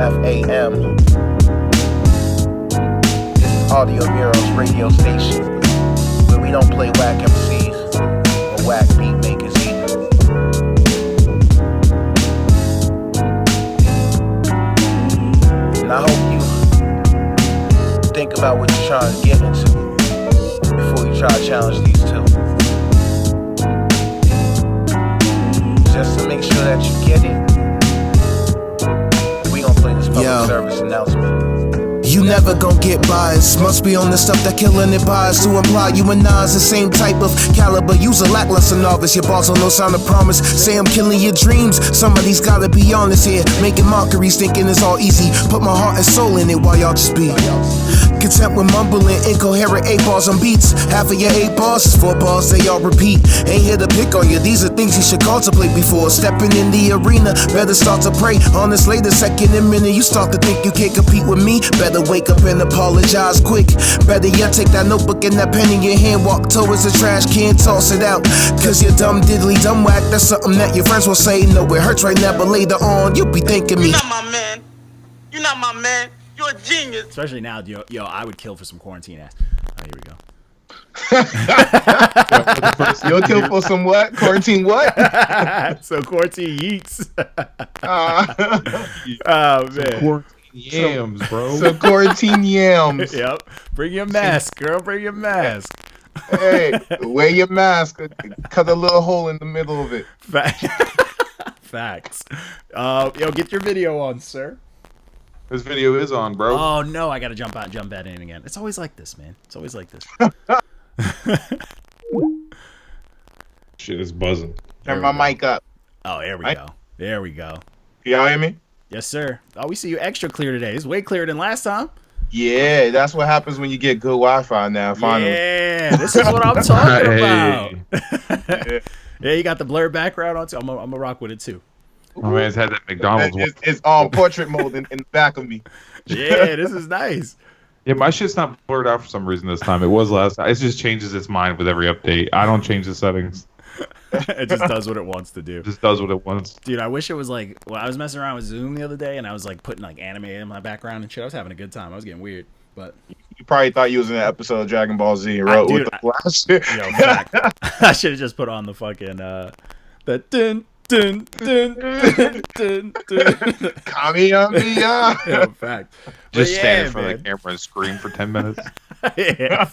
FM. This is Audio Murals radio station, where we don't play whack MCs or whack beat makers either. And I hope you think about what you're trying to get into before you try to challenge these two. Just to make sure that you get it, we gon' play this public service announcement. You never gon' get biased. Must be on the stuff that killing it bias to imply you and Nas the same type of caliber. Use a lackluster novice. Your boss on no sign of promise. Say I'm killing your dreams. Somebody's gotta be honest here. Making mockeries, thinking it's all easy. Put my heart and soul in it while y'all just be content with mumbling, incoherent 8 bars on beats. Half of your 8 bars is 4 bars, they all repeat. Ain't here to pick on you, these are things you should contemplate before stepping in the arena. Better start to pray. Honestly, the second and minute you start to think you can't compete with me, better wake up and apologize quick. Better yet, take that notebook and that pen in your hand, walk towards the trash can, toss it out. Cause you're dumb diddly dumb whack, that's something that your friends will say. No, it hurts right now, but later on you'll be thanking me. You're not my man. You're not my man. You're a genius. Especially now, yo, I would kill for some quarantine ass. Oh, here we go. You'll kill for some what? Quarantine what? So quarantine yeets. Oh man. Quarantine yams, bro. So quarantine yams. Yep. Bring your mask, girl. Bring your mask. Hey, wear your mask. Cut a little hole in the middle of it. Facts. Yo, get your video on, sir. This video is on, bro. Oh no, I gotta jump back in again. It's always like this, man. It's always like this. Shit is buzzing. Turn my mic up. Oh, there we go. There we go. Y'all hear me? Yes, sir. Oh, we see you extra clear today. It's way clearer than last time. Yeah, that's what happens when you get good Wi-Fi now, finally. Yeah, this is what I'm talking about. Yeah, you got the blurred background on too. I'm gonna rock with it too. My man's had that McDonald's one. It's on portrait mode in the back of me. Yeah, this is nice. Yeah, my shit's not blurred out for some reason this time. It was last time. It just changes its mind with every update. I don't change the settings. It just does what it wants to do. It just does what it wants. Dude, I wish it was like, well, I was messing around with Zoom the other day and I was like putting like anime in my background and shit. I was having a good time. I was getting weird, but you probably thought you was in an episode of Dragon Ball Z and wrote with the flash. Yo, fact. I should have just put on the fucking the dun dun dun dun dun dun. Kamehameha. Yo, fact. Just stand in front of the camera and scream for 10 minutes. Yeah.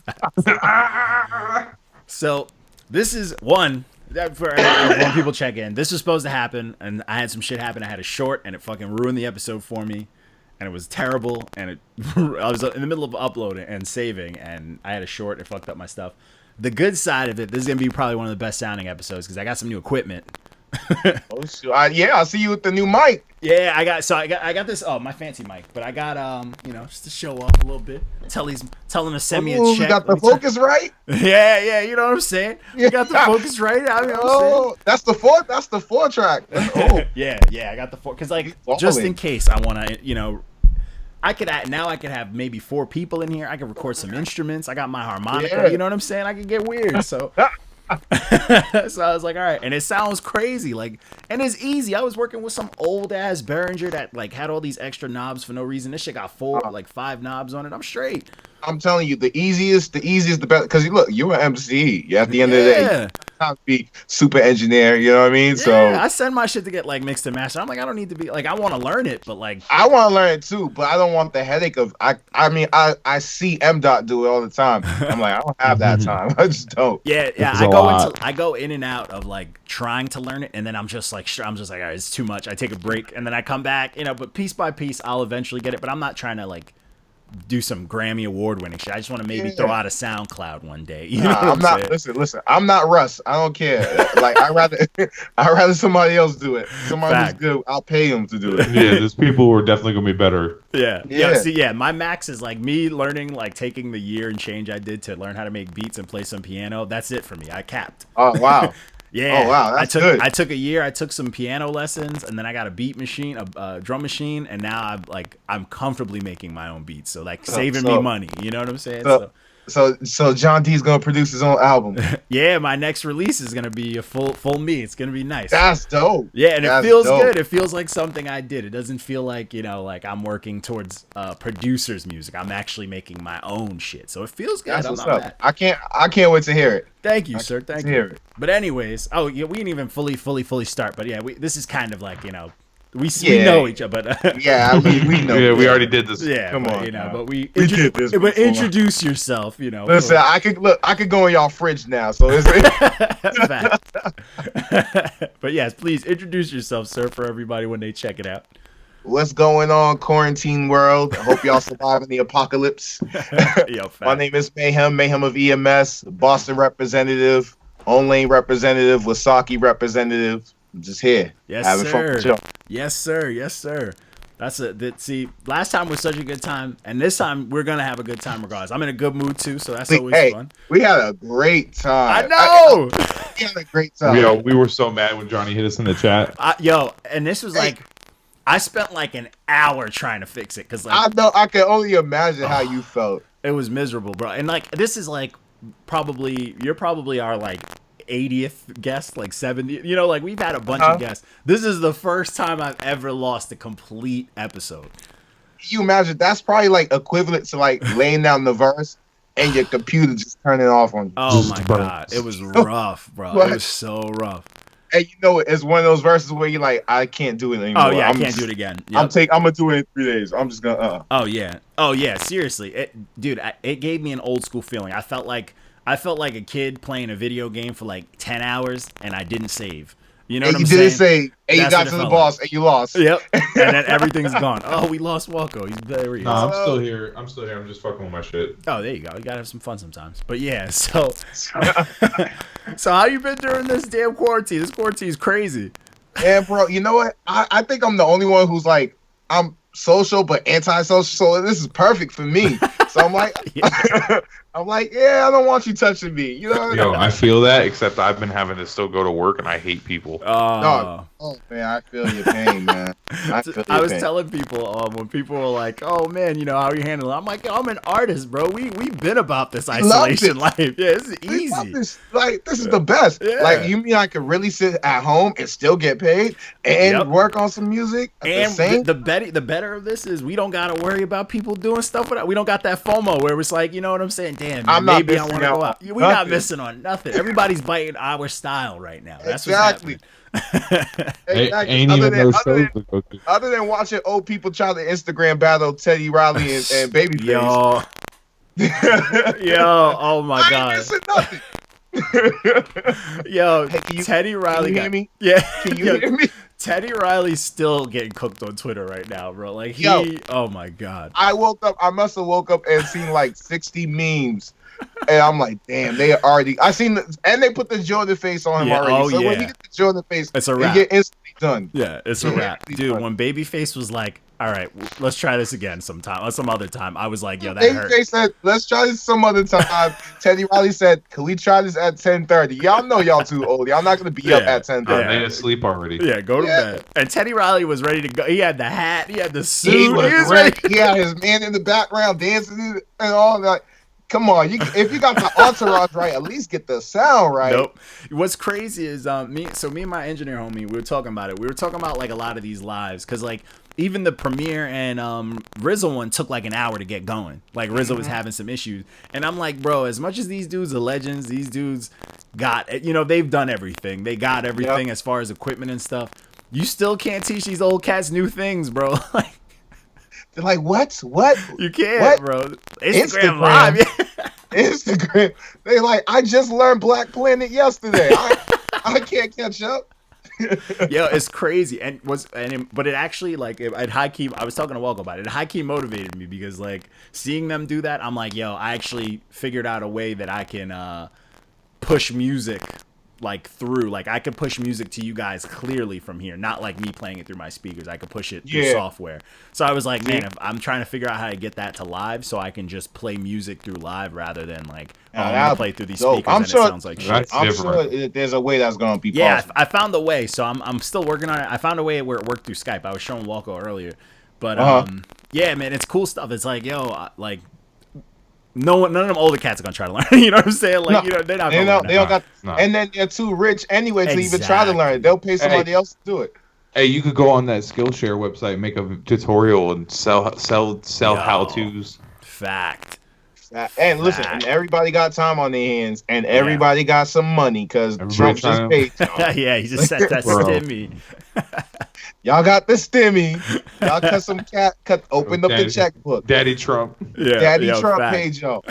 So this is one. For when people check in, this was supposed to happen, and I had some shit happen. I had a short, and it fucking ruined the episode for me, and it was terrible. And I was in the middle of uploading and saving, and I had a short. It fucked up my stuff. The good side of it, this is gonna be probably one of the best sounding episodes because I got some new equipment. Oh shoot! I see you with the new mic. Yeah, I got this. Oh, my fancy mic, but I got just to show off a little bit. Tell him to send me a check. You got the focus right. Yeah, you know what I'm saying. You got the focus right. That's the 4. That's the 4 track. Yeah, I got the 4 because just in case I want to, I could have maybe 4 people in here. I could record some instruments. I got my harmonica. Yeah. You know what I'm saying? I could get weird. So. So I was like, all right, and it sounds crazy, and it's easy. I was working with some old ass Behringer that had all these extra knobs for no reason. This shit got 5 knobs on it. I'm straight. I'm telling you, the easiest, the best. Because look, you're an MC. At the end of the day, you have to be super engineer. You know what I mean? Yeah, so I send my shit to get mixed and mastered. I'm like, I don't need to be I want to learn it, but I want to learn it too, but I don't want the headache of. I see M. Dot do it all the time. I'm like, I don't have that time. I just don't. Yeah. I go in and out of trying to learn it, and then I'm just like, all right, it's too much. I take a break, and then I come back. But piece by piece, I'll eventually get it. But I'm not trying to do some Grammy award winning shit. I just want to maybe throw out a SoundCloud one day. You know what I'm not saying? Listen, I'm not Russ. I don't care. I'd rather somebody else do it. Somebody who's good, I'll pay him to do it. Yeah, there's people who are definitely gonna be better. Yeah. My max is me learning, taking the year and change I did to learn how to make beats and play some piano. That's it for me. I capped. Oh wow. Yeah. Oh wow, that's good. I took a year. I took some piano lessons, and then I got a beat machine, a drum machine, and now I'm comfortably making my own beats. So saving me money. You know what I'm saying? So John D's gonna produce his own album. Yeah, my next release is gonna be a full me. It's gonna be nice. That's dope. Yeah, and That's it feels dope. good. It feels like something I did. It doesn't feel like, like I'm working towards producer's music. I'm actually making my own shit. So it feels good. That's what's up. I can't wait to hear it. Thank you, sir. Thank you. Hear it. But anyways, yeah, we didn't even fully start. But yeah, this is kind of like, we know each other, but yeah, we know. Yeah, we already did this. Yeah, come but, on. But we did this. But introduce yourself. Listen, I could go in y'all fridge now. So it's But yes, please introduce yourself, sir, for everybody when they check it out. What's going on, quarantine world? I hope y'all surviving the apocalypse. My name is Mayhem of EMS, Boston representative, On Lane representative, Wasaki representative. I'm just here. Yes, having sir. fun with y'all. Yes, sir. Yes, sir. See, last time was such a good time, and this time we're gonna have a good time regardless. I'm in a good mood too, so that's always fun. We had a great time. I know. We had a great time. Yo, we were so mad when Johnny hit us in the chat. And this was like, I spent like an hour trying to fix it because I know. I can only imagine how you felt. It was miserable, bro. And like, this is like you're probably our like 80th guest, like 70. Like we've had a bunch of guests. This is the first time I've ever lost a complete episode. Can you imagine? That's probably like equivalent to like laying down the verse and your computer just turning off on you. Oh my god, it was rough, bro. It was so rough. And it's one of those verses where you're like, I can't do it anymore. Oh yeah, I can't do it again. Yep. I'm gonna do it in 3 days. I'm just gonna. Oh yeah. Seriously, it gave me an old school feeling. I felt like a kid playing a video game for like 10 hours and I didn't save. You know what I'm saying? You didn't save, and you got to the boss, and you lost. Yep. And then everything's gone. Oh, we lost Walco. He's there. He is. No, I'm still here. I'm just fucking with my shit. Oh, there you go. You gotta have some fun sometimes. But yeah, so how you been during this damn quarantine? This quarantine is crazy. Yeah, bro. You know what? I think I'm the only one who's like, I'm social but antisocial. So this is perfect for me. So I'm like, I'm like, yeah, I don't want you touching me. Yo, I feel that, except I've been having to still go to work and I hate people. Oh man, I feel your pain, man. I was telling people when people were like, "Oh man, how are you handling it?" I'm like, I'm an artist, bro. We've been about this isolation life. Yeah, this is easy. This is the best. Yeah. Like, you mean I could really sit at home and still get paid and work on some music at and the same? The better of this is we don't gotta worry about people doing stuff without. We don't got that FOMO where it's like, you know what I'm saying? Damn, man, maybe I want to go out. We're not missing on nothing. Everybody's biting our style right now. That's exactly. Ain't even no shows to go to. Other than watching old people try to Instagram battle Teddy Riley and Babyface. Yo, oh my god. I ain't missing nothing. Yo, Teddy Riley. Can you hear me? Yeah. Can you hear me? Teddy Riley's still getting cooked on Twitter right now, bro. Like oh my god. I must have woke up and seen like 60 memes. And I'm like, damn, they already. And they put the Jordan face on him already. So when you get the Jordan face, it's a wrap. You get instantly done. Yeah, it's a wrap, dude. When Babyface was like, "All right, let's try this again some other time," I was like, "Yo, that hurt." Babyface said, "Let's try this some other time." Teddy Riley said, "Can we try this at 10:30?" Y'all know y'all too old. Y'all not gonna be up at 10:30. They asleep already. Yeah, go to bed. And Teddy Riley was ready to go. He had the hat. He had the suit. He was ready. He had his man in the background dancing and all that. Come on, if you got the entourage right, at least get the sound right. Nope. What's crazy is me and my engineer homie, we were talking about it. We were talking about like a lot of these lives because like even the premiere and RZA one took like an hour to get going. Like RZA was having some issues, and I'm like, bro, as much as these dudes are legends, these dudes got they've done everything. They got everything as far as equipment and stuff. You still can't teach these old cats new things, bro. Like. They're like, what? You can't, what? Bro. Instagram Live. Instagram. They like, I just learned Black Planet yesterday. I can't catch up. Yo, it's crazy. But it actually, like, at high key, I was talking to Welko about it. It high key motivated me because, like, seeing them do that, I'm like, yo, I actually figured out a way that I can push music like through, like I could push music to you guys clearly from here, not like me playing it through my speakers. I could push it through software. So I was like, man, if I'm trying to figure out how to get that to live so I can just play music through live rather than like I'm gonna play through these speakers and it sounds like shit. I'm sure there's a way that's gonna be possible. Yeah, I found the way, so I'm still working on it. I found a way where it worked through Skype. I was showing Walko earlier, but yeah, man, it's cool stuff. It's like, yo, like none of them older cats are gonna try to learn. You know what I'm saying? Like, they're not. They don't got. No. And then they're too rich anyway to even try to learn. They'll pay somebody else to do it. Hey, you could go on that Skillshare website, make a tutorial, and sell how-tos. Fact. And listen, and everybody got time on their hands, and everybody got some money because Trump just paid y'all. Yeah, he just sent that stimmy. Y'all got the stimmy. Y'all opened up the checkbook. Daddy Trump. Yeah, Daddy Trump paid y'all.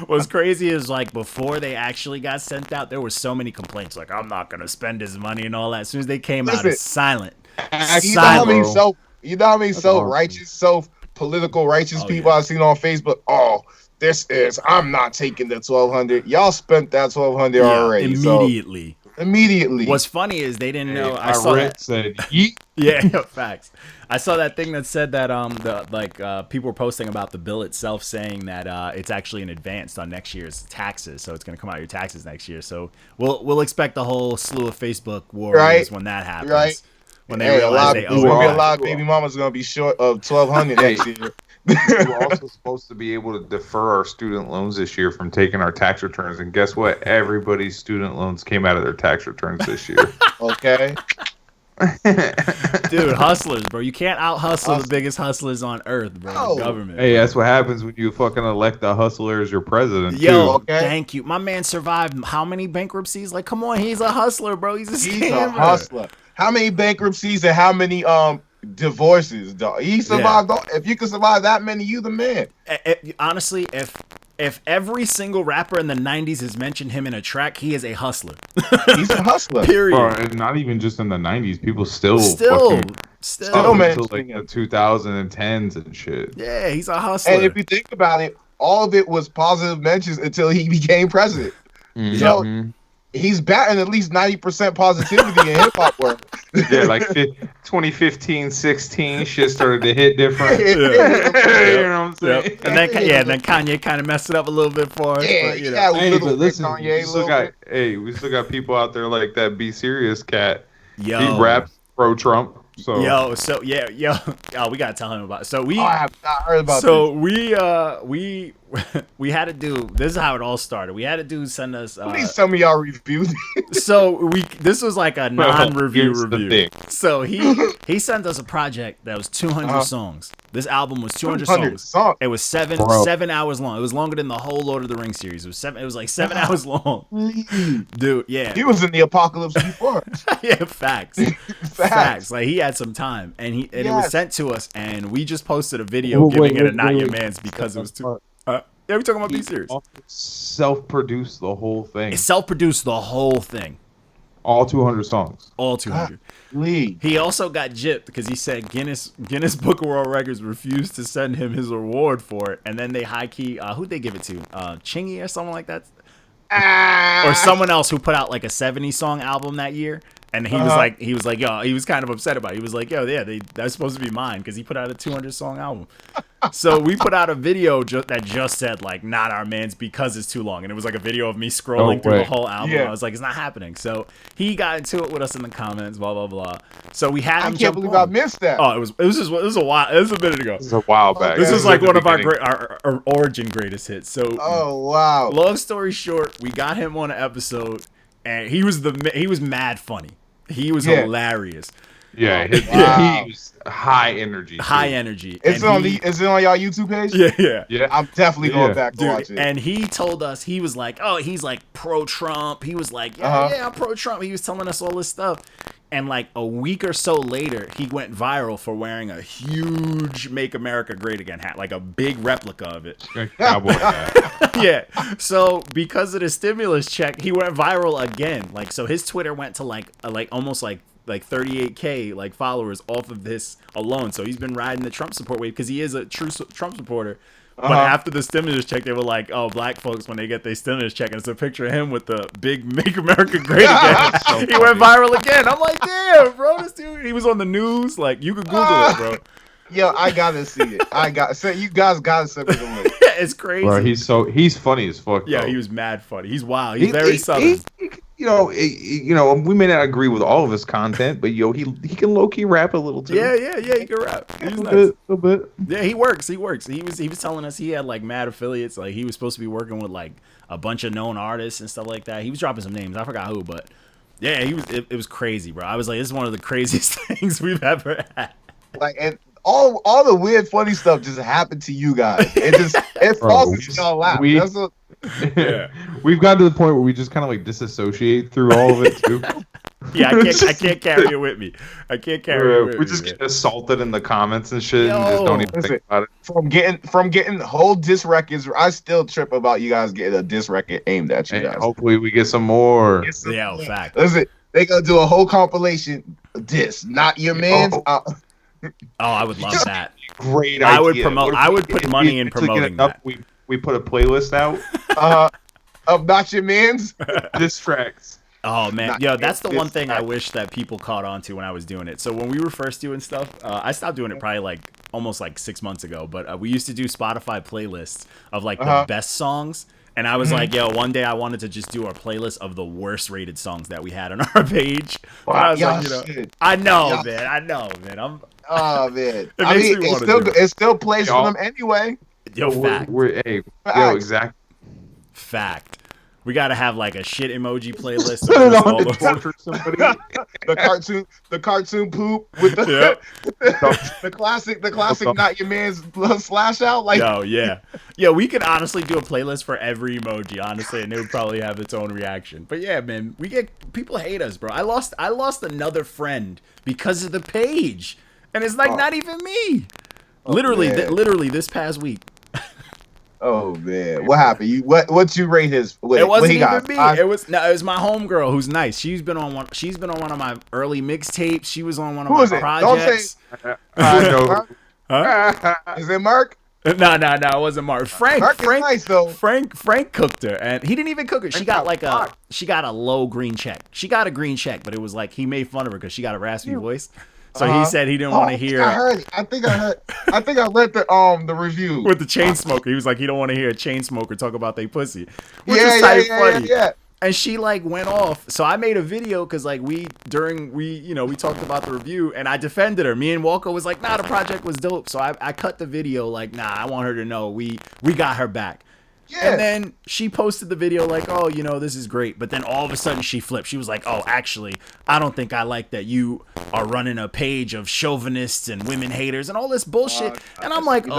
What's crazy is, like, before they actually got sent out, there were so many complaints, like, I'm not gonna spend his money and all that. As soon as they came out, it's silent. You know how many righteous, so political righteous people I've seen on Facebook? I'm not taking the $1,200. Y'all spent that $1,200 already. Immediately. What's funny is they didn't know. I saw that. Said, yeet. Yeah, facts. I saw that thing that said that people were posting about the bill itself, saying that it's actually in advance on next year's taxes, so it's going to come out of your taxes next year. So we'll expect a whole slew of Facebook warriors when that happens. Right. When they realize they owe. There's going to be a lot of baby mamas going to be short of $1,200 next year. We're also supposed to be able to defer our student loans this year from taking our tax returns, and guess what? Everybody's student loans came out of their tax returns this year. Okay. Dude, hustlers, bro. You can't out-hustle the biggest hustlers on earth, bro. No. The government. Hey, that's what happens when you fucking elect a hustler as your president. Yo, thank you. My man survived how many bankruptcies? Like, come on, he's a hustler, bro. He's a hustler. How many bankruptcies and how many divorces, dog? He survived. If you can survive that many, you the man. Honestly, if every single rapper in the 90s has mentioned him in a track, he is a hustler. He's a hustler. Period. Bro, and not even just in the 90s. People still man, until like the 2010s and shit. Yeah, he's a hustler. And if you think about it, all of it was positive mentions until he became president. Mm-hmm. So he's batting at least 90% positivity in hip hop world. Yeah, like 2015, 16, shit started to hit different. You know what I'm saying? Yep. And then Kanye kind of messed it up a little bit for us. But listen, we still got people out there like that Be Serious cat. Yo. He raps pro-Trump. So we gotta tell him about it. So I have not heard about this. So we had to do. This is how it all started. We had a dude send us. Please tell me y'all reviewed. So this was like a non-review review. So he sent us a project that was 200 songs. This album was 200 songs. It was seven hours long. It was longer than the whole Lord of the Rings series. It was like 7 hours long. Dude, yeah. He was in the apocalypse before. Yeah, facts. Like, he had some time, and it was sent to us, and we just posted a video giving it a NotYaManz because it was too. Yeah, we talking about Be Serious. Self-produced the whole thing. It self-produced the whole thing. All 200 songs. All 200. Lee. He also got gypped because he said Guinness Book of World Records refused to send him his award for it, and then they high-key, who'd they give it to? Chingy or someone like that? Or someone else who put out like a 70-song album that year. And he was like, yo, he was kind of upset about it. He was like, yo, yeah, that's supposed to be mine because he put out a 200-song album. So we put out a video that just said, like, not our man's because it's too long. And it was like a video of me scrolling through the whole album. Yeah. I was like, it's not happening. So he got into it with us in the comments, blah, blah, blah. So we had him. I can't believe I missed that. Oh, it was a while. It was a minute ago. It was a while back. This was like one of our origin greatest hits. So, wow. Long story short, we got him on an episode, and he was mad funny. He was hilarious. Yeah, he was high energy. High energy. Is it on y'all YouTube page? Yeah. I'm definitely going back to watch it. And he told us, he was like, he's like pro-Trump. He was like, I'm pro-Trump. He was telling us all this stuff. And like a week or so later, he went viral for wearing a huge Make America Great Again hat, like a big replica of it. Cowboy hat. Yeah. So because of the stimulus check, he went viral again. Like, so his Twitter went to like almost like 38K like followers off of this alone. So he's been riding the Trump support wave because he is a true Trump supporter. But after the stimulus check, they were like, "Oh, black folks, when they get their stimulus check," and it's a picture of him with the big "Make America Great Again." He went viral again. I'm like, damn, bro, this dude. He was on the news. Like, you could Google it, bro. Yo, I gotta see it. You guys gotta send me the link. It's crazy. Bro, he's funny as fuck. Yeah, though. He was mad funny. He's wild. He's very southern. we may not agree with all of his content, but he can low key rap a little too. Yeah, he can rap. He's a nice. little bit. Yeah, he works. He was telling us he had like mad affiliates. Like he was supposed to be working with like a bunch of known artists and stuff like that. He was dropping some names. I forgot who, but yeah, it was crazy, bro. I was like, this is one of the craziest things we've ever had. Like, and all the weird, funny stuff just happened to you guys. It causes y'all laugh. Yeah, we've gotten to the point where we just kind of like disassociate through all of it too. Yeah, I can't carry it with me. I can't carry it with me. We just get assaulted in the comments and shit, and just don't even think about it. From getting whole diss records, I still trip about you guys getting a diss record aimed at you guys. Hopefully, we get some more. Fact. Listen, they gonna do a whole compilation diss, not your man's. I would love that. Great idea. I would put money in promoting that. We put a playlist out of not your man's diss tracks. Oh man, that's the one thing I wish that people caught on to when I was doing it. So when we were first doing stuff, I stopped doing it probably almost 6 months ago. But we used to do Spotify playlists of the best songs. And I was like, one day I wanted to just do our playlist of the worst rated songs that we had on our page. Wow, I was like, I know, man. Oh man, it still plays for them anyway. Fact. Exactly. Fact. We gotta have a shit emoji playlist. Put it on to torture somebody. the cartoon poop with the classic not your man's slash out. We could honestly do a playlist for every emoji, honestly, and it would probably have its own reaction. But yeah, man, people hate us, bro. I lost another friend because of the page, and it's not even me. Literally this past week. Oh man, what happened? What you rate his? It wasn't even me. It was my homegirl who's nice. She's been on one of my early mixtapes. She was on one of my projects. Don't say. Is it Mark? No, it wasn't Mark. Frank is nice though. Frank cooked her, and he didn't even cook her. She got a low green check. She got a green check, but it was he made fun of her because she got a raspy voice. So he said he didn't want to hear. I heard it. I think I read the review with the chain smoker. He was like, he don't want to hear a chain smoker talk about their pussy, which is funny. Yeah. And she went off. So I made a video because we talked about the review, and I defended her. Me and Walker was like, nah, the project was dope. So I cut the video nah, I want her to know we got her back. Yeah. And then she posted the video this is great. But then all of a sudden she flipped. She was like, oh, actually, I don't think I like that you are running a page of chauvinists and women haters and all this bullshit. And I'm like, boy.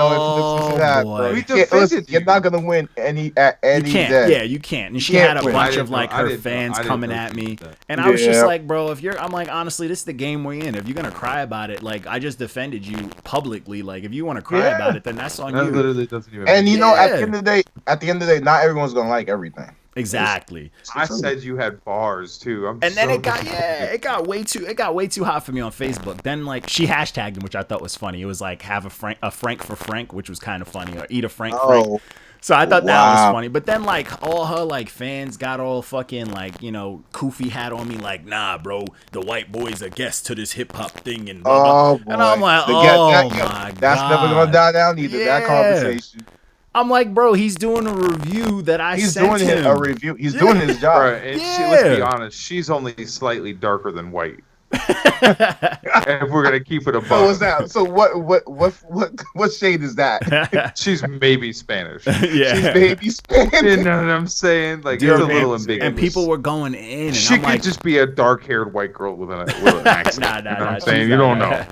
You're not going to win any day. Yeah, you can't. And she had a bunch of her fans coming at me. And I was just like, bro, I'm honestly, this is the game we're in. If you're going to cry about it, I just defended you publicly. If you want to cry about it, then that's on you. Literally doesn't even at the end of the day, not everyone's gonna like everything. Exactly. I said you had bars too. Then it got way too hot for me on Facebook. Then she hashtagged him, which I thought was funny. It was have a Frank for Frank, which was kind of funny, or eat a Frank. So I thought that was funny. But then all her fans got all fucking Koofy hat on me, nah, bro, the white boy's a guest to this hip hop thing and blah, blah. And I'm like, my God, that's never gonna die down either. Yeah. That conversation. I'm like, bro, he's doing a review that I sent him. He's doing a review. He's doing his job. Right. And let's be honest, she's only slightly darker than white. If we're gonna keep it above. So what's that? So what shade is that? She's maybe Spanish. Yeah. She's maybe Spanish. You know what I'm saying? Dude, it's a little ambiguous. And people were going in. And she could just be a dark-haired white girl with an accent. Nah, you know what I'm saying? You don't know.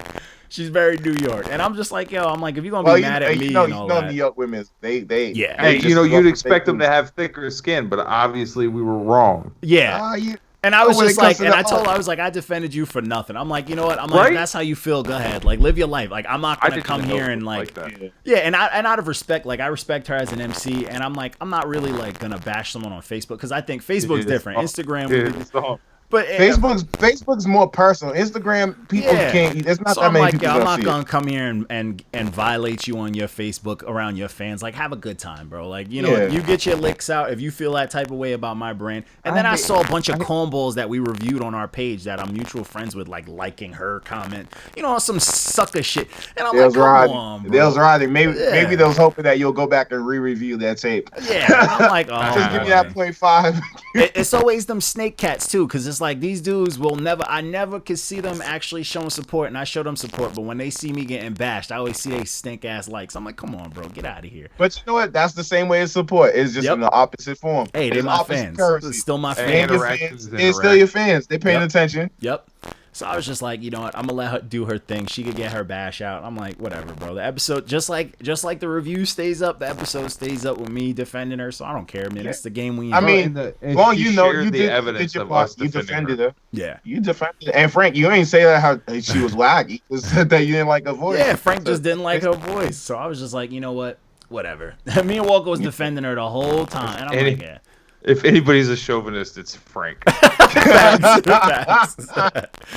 She's very New York, and I'm just like, if you're gonna be mad at me, New York women, they Hey, you'd expect them to have thicker skin, but obviously we were wrong. Yeah. And I was just I defended you for nothing. I'm like, you know what? I'm like, that's how you feel. Go ahead, live your life. I'm not gonna come here and and out of respect, I respect her as an MC, and I'm like, I'm not really gonna bash someone on Facebook because I think Facebook's different. Instagram. But Facebook's more personal. Instagram, people can't. There's not that many people. I'm not gonna come here and violate you on your Facebook around your fans. Have a good time, bro. You get your licks out if you feel that type of way about my brand. And then I saw a bunch of cornballs that we reviewed on our page that I'm mutual friends with, liking her comment. Some sucker shit. And I'm like, come on, bro. They was riding. Maybe they was hoping that you'll go back and re-review that tape. Yeah. And I'm like, oh, just give me that 0.5. It's always them snake cats too, because it's like these dudes will never. I never could see them actually showing support, and I show them support. But when they see me getting bashed, I always see they stink ass likes. I'm like, come on, bro, get out of here. But you know what? That's the same way as support. It's just in the opposite form. Hey, they're my fans. It's still my fans. They're still your fans. They're paying attention. Yep. So I was just like, you know what? I'm gonna let her do her thing. She could get her bash out. I'm like, whatever, bro. The episode, just like the review stays up, the episode stays up with me defending her. So I don't care, man. It's the game we in. I mean, well, you know, you did evidence of us you defended her. Yeah, you defended her. And Frank, you ain't say that how she was laggy. You said that you didn't like her voice. Yeah, Frank just didn't like her voice. So I was just like, you know what? Whatever. Me and Walker was defending her the whole time, and I'm like, yeah. If anybody's a chauvinist, it's Frank.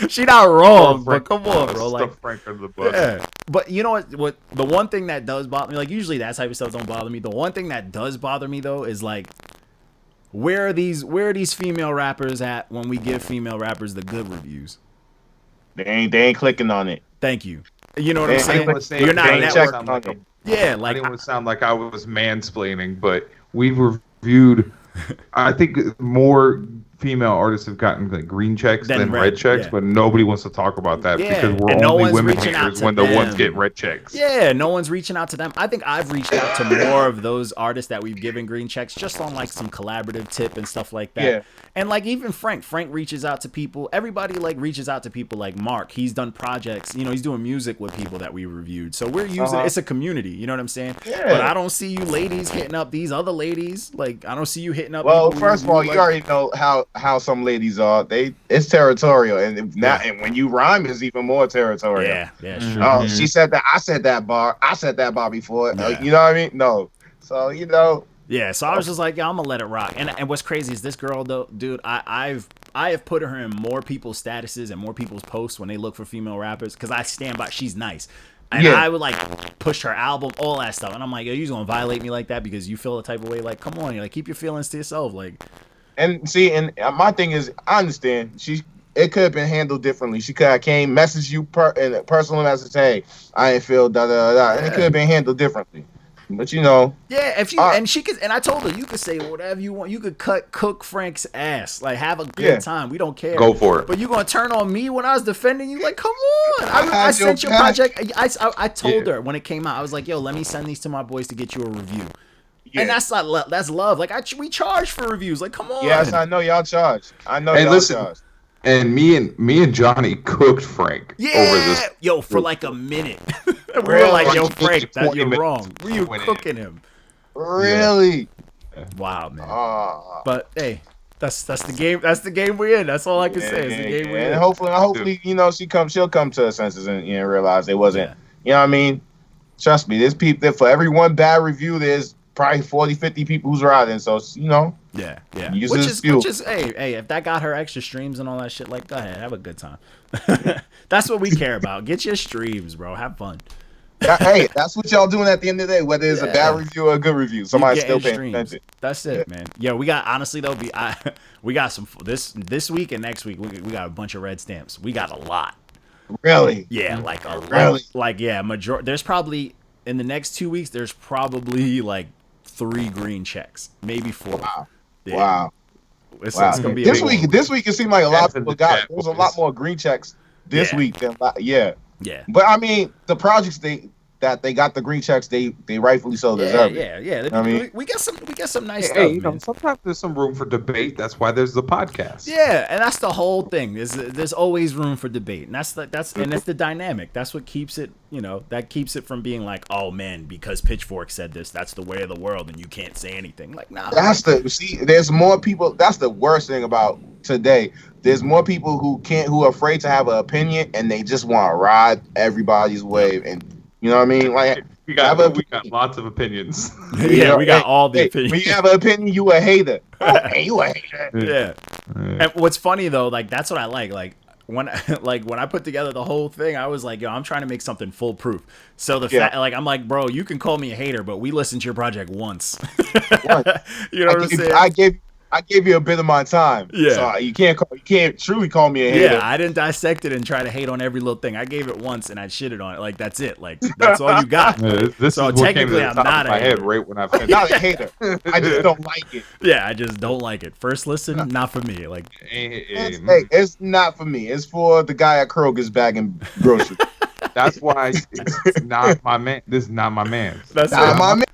She not wrong, but come on, bro. Like Frank under the bus. Yeah. But you know what? The one thing that does bother me, like usually that type of stuff don't bother me. The one thing that does bother me though is like, where are these female rappers at when we give female rappers the good reviews? They ain't clicking on it. Thank you. You know what I'm saying? You're not networking. Yeah, like I didn't want to sound like I was mansplaining, but we've reviewed. I think more female artists have gotten like green checks than red checks, but nobody wants to talk about that because we're only women haters when the ones get red checks. Yeah, no one's reaching out to them. I think I've reached out to more of those artists that we've given green checks just on like some collaborative tip and stuff like that. Yeah. And like even Frank reaches out to people. Everybody like reaches out to people like Mark. He's done projects, you know, he's doing music with people that we reviewed. So we're using it's a community, you know what I'm saying? Yeah. But I don't see you ladies hitting up these other ladies. Like I don't see you hitting up. Well, first of all, you already know how some ladies are. It's territorial, and and when you rhyme, it's even more territorial. Yeah, sure. Oh, she said that. I said that bar before. Yeah. You know what I mean? No. So you know. Yeah. So I was just like, yeah, I'm gonna let it rock. And what's crazy is this girl though, dude. I have put her in more people's statuses and more people's posts when they look for female rappers because I stand by. She's nice. And I would like push her album, all that stuff, and I'm like, yo, you just gonna violate me like that because you feel a type of way? Like, come on, you're like, keep your feelings to yourself, like. And see, and my thing is, I understand it could have been handled differently. She could have came message you in a personal message, hey, I ain't feel da da da, and it could have been handled differently. But you know, if you and she could, and I told her you could say whatever you want. You could cook Frank's ass, like have a good time. We don't care. Go for it. But you gonna turn on me when I was defending you? Like, come on! I sent your project. I told her when it came out. I was like, yo, let me send these to my boys to get you a review. Yeah. And that's not that's love. Like we charge for reviews. Like, come on. Yes, I know y'all charge. I know y'all charge. And me and Johnny cooked Frank over this. Yo, for like a minute. We were like, yo, Frank, that you're wrong. Were you cooking him? Really? Yeah. Wow, man. But hey, that's the game. That's the game we're in. That's all I can say. It's the game we're in. And hopefully, you know, she'll come to her senses and realize it wasn't. You know what I mean? Trust me, there's people for every one bad review, there's probably 40, 50 people who's riding. So you know. Yeah. Which is, hey, if that got her extra streams and all that shit, like, go ahead, have a good time. That's what we care about. Get your streams, bro. Have fun. Hey, that's what y'all doing at the end of the day, whether it's a bad review or a good review. Somebody's still paying attention. That's it, man. Yeah, we got, honestly though, we got some this week and next week. We got a bunch of red stamps. We got a lot. Really? Yeah, like a lot. Like there's probably in the next 2 weeks. There's probably like 3 green checks, maybe 4. Wow. Yeah. Wow. It's gonna be this week. This week it seemed like a lot of people got. There was a lot more green checks this week than Yeah. But I mean, the projects they got the green checks, they rightfully so deserve it. Yeah. I mean, we got some nice stuff. Hey, you know, sometimes there's some room for debate. That's why there's the podcast. Yeah, and that's the whole thing. There's always room for debate, and that's the dynamic. That's what keeps it. You know, that keeps it from being like, oh man, because Pitchfork said this, that's the way of the world, and you can't say anything. Like, nah. There's more people. That's the worst thing about today. There's more people who are afraid to have an opinion, and they just want to ride everybody's wave. And you know what I mean? Like, we got lots of opinions. Yeah, we got all the opinions. When you have an opinion, you a hater. Hey, you a hater. Yeah. And what's funny though, like that's what I like. Like when I put together the whole thing, I was like, yo, I'm trying to make something foolproof. So I'm like, bro, you can call me a hater, but we listened to your project once. You know what I'm saying? I gave you a bit of my time. Yeah. So you can't truly call me a hater. Yeah, I didn't dissect it and try to hate on every little thing. I gave it once and I shitted on it. Like, that's it. Like, that's all you got. This so is what came to the I'm top not of my a head hater. right when I finished. Not a hater. I just don't like it. Yeah, I just don't like it. First listen, not for me. Like, it's not for me. It's for the guy at Kroger's bagging groceries. That's why it's not my man. This is not my man. That's not my man.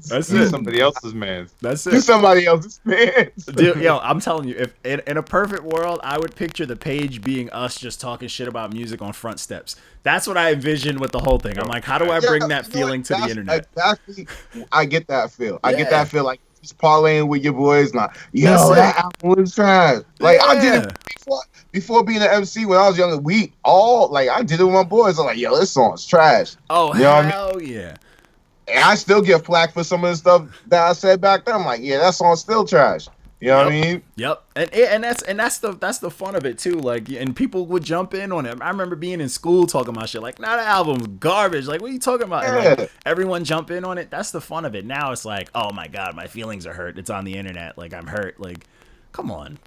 That's it. Somebody else's man. That's it. Do somebody else's man. Dude, yo, I'm telling you, if in a perfect world, I would picture the page being us just talking shit about music on front steps. That's what I envisioned with the whole thing. I'm like, how do I bring that feeling to the internet? Exactly. I get that feel. I get that feel like just parlaying with your boys. Like, yo, that album was trash. Like, I did it before being an MC when I was younger. We all, like, I did it with my boys. I'm like, yo, this song's trash. Oh, you know hell what I mean? Yeah. And I still get flack for some of the stuff that I said back then. I'm like, yeah, that song's still trash. You know what I mean? Yep. And that's the fun of it too. Like, and people would jump in on it. I remember being in school talking about shit like, "Nah, the album's garbage." Like, what are you talking about? Yeah. And like, everyone jump in on it. That's the fun of it. Now it's like, oh my god, my feelings are hurt. It's on the internet. Like, I'm hurt. Like, come on.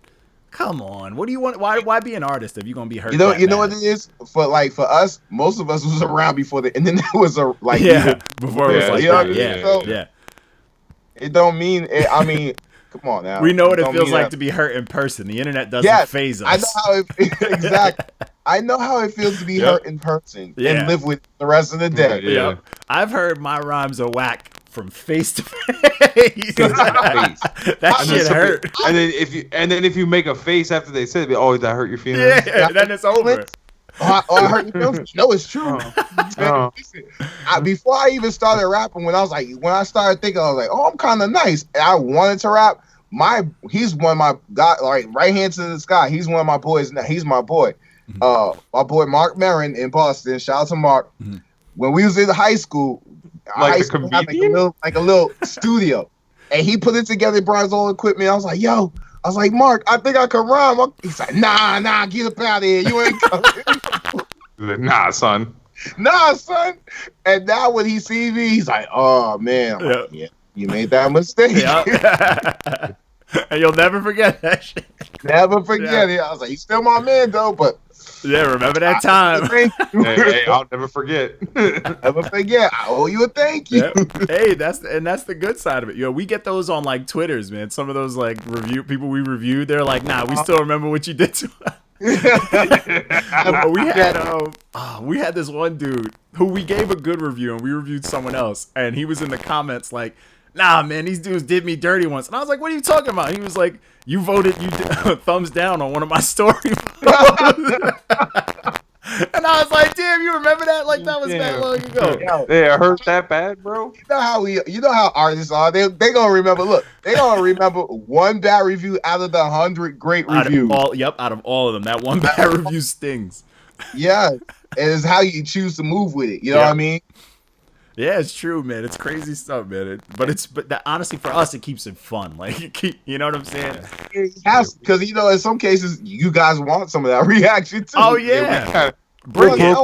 What do you want? Why be an artist if you're gonna be hurt? You know what it is for us. Most of us was around before the internet was before it was like that. Yeah. It don't mean. I mean, come on now. We know what it feels like to be hurt in person. The internet doesn't phase us. I know how it exactly. I know how it feels to be hurt in person and live with the rest of the day. Yeah. I've heard my rhymes are whack from face to face. That shit hurt. And then if you make a face after they said it, oh, that hurt your feelings. Yeah, then it's over. I hurt your feelings. No, it's true. Listen, before I even started rapping, when I started thinking, I was like, oh, I'm kind of nice, and I wanted to rap. He's one of my guy, like right hand to the sky. He's one of my boys. Now he's my boy. My boy Mark Marin in Boston. Shout out to Mark. When we was in high school, like had like a little studio, and he put it together, brought his own equipment. I was like, Mark, I think I can rhyme. He's like, nah, get up out of here. You ain't coming. Nah, son. And now when he sees me, he's like, oh man, like, yeah, you made that mistake. And you'll never forget that shit. Never forget it. I was like, he's still my man though, but remember that time. Hey, I'll never forget. Never forget. I owe you a thank you. Hey, that's the good side of it. Yo, we get those on like Twitters, man. Some of those like people we reviewed, they're like, nah, we still remember what you did to us. We had this one dude who we gave a good review and we reviewed someone else, and he was in the comments like, nah, man, these dudes did me dirty once. And I was like, what are you talking about? He was like, you voted thumbs down on one of my stories. And I was like, damn, you remember that? Like, that was that long ago. Yeah, it hurt that bad, bro. You know how artists are. They gonna remember. Look, they gonna remember one bad review out of the 100 great reviews. Out of all of them, that one bad review stings. Yeah, and it's how you choose to move with it. You know what I mean? Yeah, it's true, man. It's crazy stuff, man. But honestly, for us, it keeps it fun. Like, you know what I'm saying? It has, because in some cases, you guys want some of that reaction too. Oh yeah. Bring it.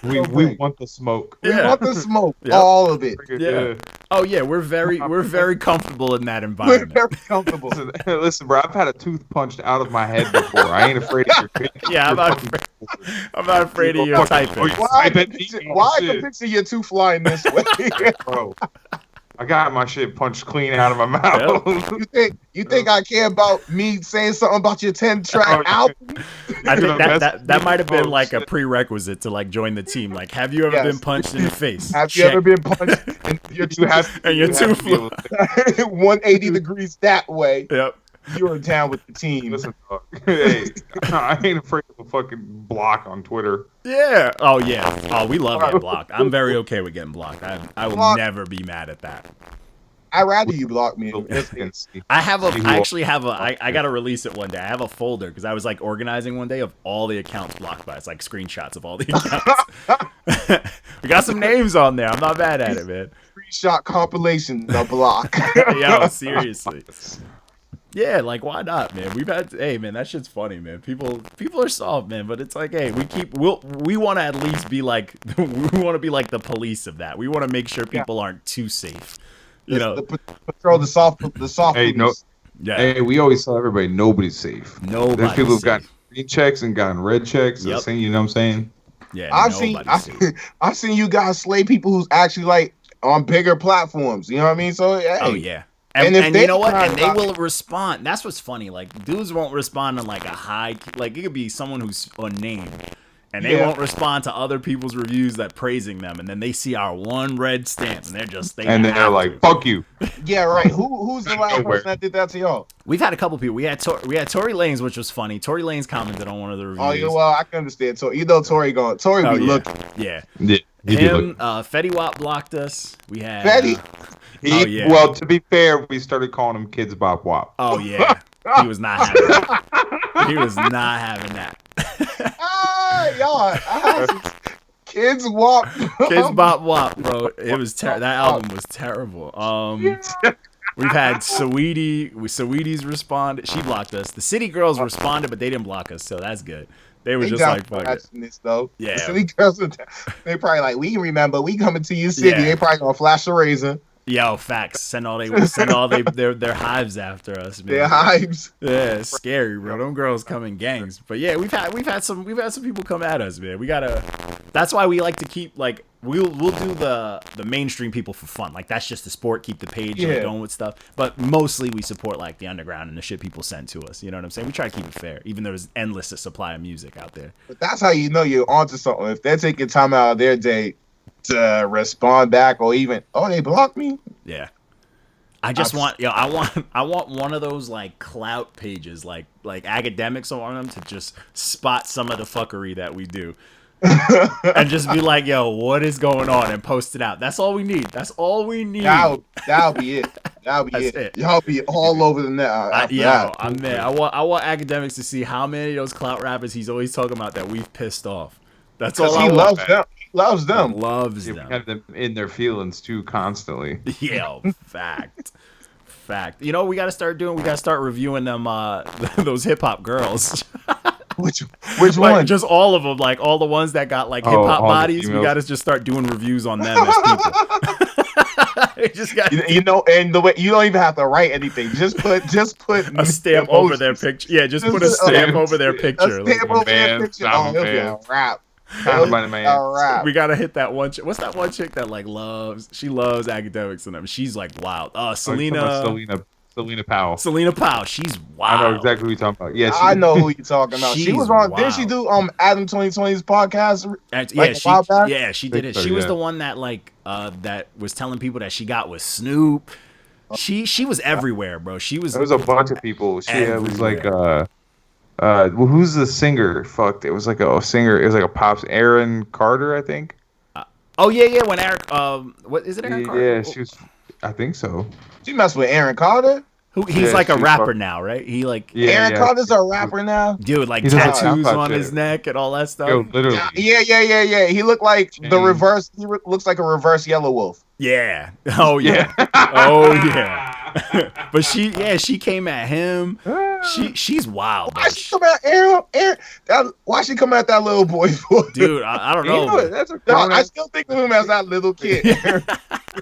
We want the smoke. We want the smoke. All of it. Yeah. Oh yeah, we're very comfortable in that environment. We're very comfortable. Listen, bro, I've had a tooth punched out of my head before. I ain't afraid of your Yeah, I'm not afraid of your typing. Why I can picture your tooth flying this way? Bro, I got my shit punched clean out of my mouth. You think I care about me saying something about your 10-track album? I think that might have been like a prerequisite to like join the team. Like, have you ever been punched in the face? Have you ever been punched and your tooth flew 180 degrees that way? Yep. You're down with the team. Listen, hey, I ain't afraid of a fucking block on Twitter. Yeah. Oh yeah. Oh, we love getting blocked. I'm very okay with getting blocked. I will never be mad at that. I'd rather you block me. I gotta release it one day. I have a folder because I was like organizing one day of all the accounts blocked by. It's like screenshots of all the accounts. We got some names on there. I'm not bad at it, man. Screenshot compilation, the block. Yo, seriously. Yeah, like why not, man? Hey man, that shit's funny, man. People are soft, man, but it's like, hey, we want to at least be like we want to be like the police of that. We want to make sure people aren't too safe. You know, patrol the soft. Hey, Yeah. Hey, we always tell everybody nobody's safe. There's people who've gotten green checks and gotten red checks. Yep. You know what I'm saying? Yeah. I've seen you guys slay people who's actually like on bigger platforms. You know what I mean? So hey. Oh yeah. And you know what? And they will respond. That's what's funny. Like dudes won't respond on like a high. Like it could be someone who's unnamed. And they won't respond to other people's reviews that praising them, and then they see our one red stamp, and they're like, "Fuck you." Yeah, right. Who's the last person that did that to y'all? We've had a couple people. We had Tory Lanez, which was funny. Tory Lanez commented on one of the reviews. Oh yeah, well I can understand Tory. You know Tory be looking. Yeah. Him, Fetty Wap blocked us. We had Fetty. Well, to be fair, we started calling him Kids Bop Wop. Oh yeah, he was not having that. He was not having that. Y'all, Kids Wop. Kids Bop Wop, bro. It was that album was terrible. We've had Saweetie's responded. She blocked us. The City Girls responded, but they didn't block us, so that's good. They were just like, fuck it. This, though. Yeah. The City Girls, they probably like, we remember, we coming to your city. Yeah. They probably gonna flash a razor. Yo, facts. Send all their hives after us, man. Their hives. Yeah, it's scary, bro. Them girls come in gangs. But yeah, we've had some people come at us, man. That's why we like to keep like we'll do the mainstream people for fun. Like that's just the sport, keep the page going with stuff. But mostly we support like the underground and the shit people send to us. You know what I'm saying? We try to keep it fair, even though there's endless supply of music out there. But that's how you know you're onto something. If they're taking time out of their day to respond back, or even they blocked me. Yeah, I want one of those like clout pages, like academics on them to just spot some of the fuckery that we do, and just be like, yo, what is going on, and post it out. That's all we need. That'll be it. That'll be it. Y'all be all over the net. I'm there. I want academics to see how many of those clout rappers he's always talking about that we've pissed off. That's all. He loves them. Loves them. We have them in their feelings too constantly. Yeah, fact. You know what we gotta start doing? We gotta start reviewing them those hip hop girls. Which like, one? Just all of them, like all the ones that got like hip hop bodies. We gotta just start doing reviews on them as people. And the way you don't even have to write anything. Just put a stamp over their picture. Yeah, just put a stamp over their picture. A stamp over their picture. It'll be a rap. We gotta hit that one chick. What's that one chick that like loves academics and them? She's like wild. Selena Powell. Selena Powell. She's wild. I know exactly who you're talking about. Yeah, I know who you're talking about. She was on. Didn't she do Adam 2020's podcast? Yeah, she did it. She was the one that that was telling people that she got with Snoop. She was everywhere, bro. There was a bunch of people. She was like who's the singer? Fuck, it was like a singer. It was like a pop. Aaron Carter, I think. When Eric. What is it? Aaron Carter? Yeah, she was. I think so. She messed with Aaron Carter. He's like a rapper now, right? Aaron Carter's a rapper now. Dude, like tattoos on his neck and all that stuff. Yo, literally. Yeah. He looked like the reverse. He looks like a reverse Yellow Wolf. Yeah. Oh yeah. Oh yeah. But she came at him. She's wild. Why she come at Aaron? Why she come at that little boy for? Dude, I don't know. I still think of him as that little kid.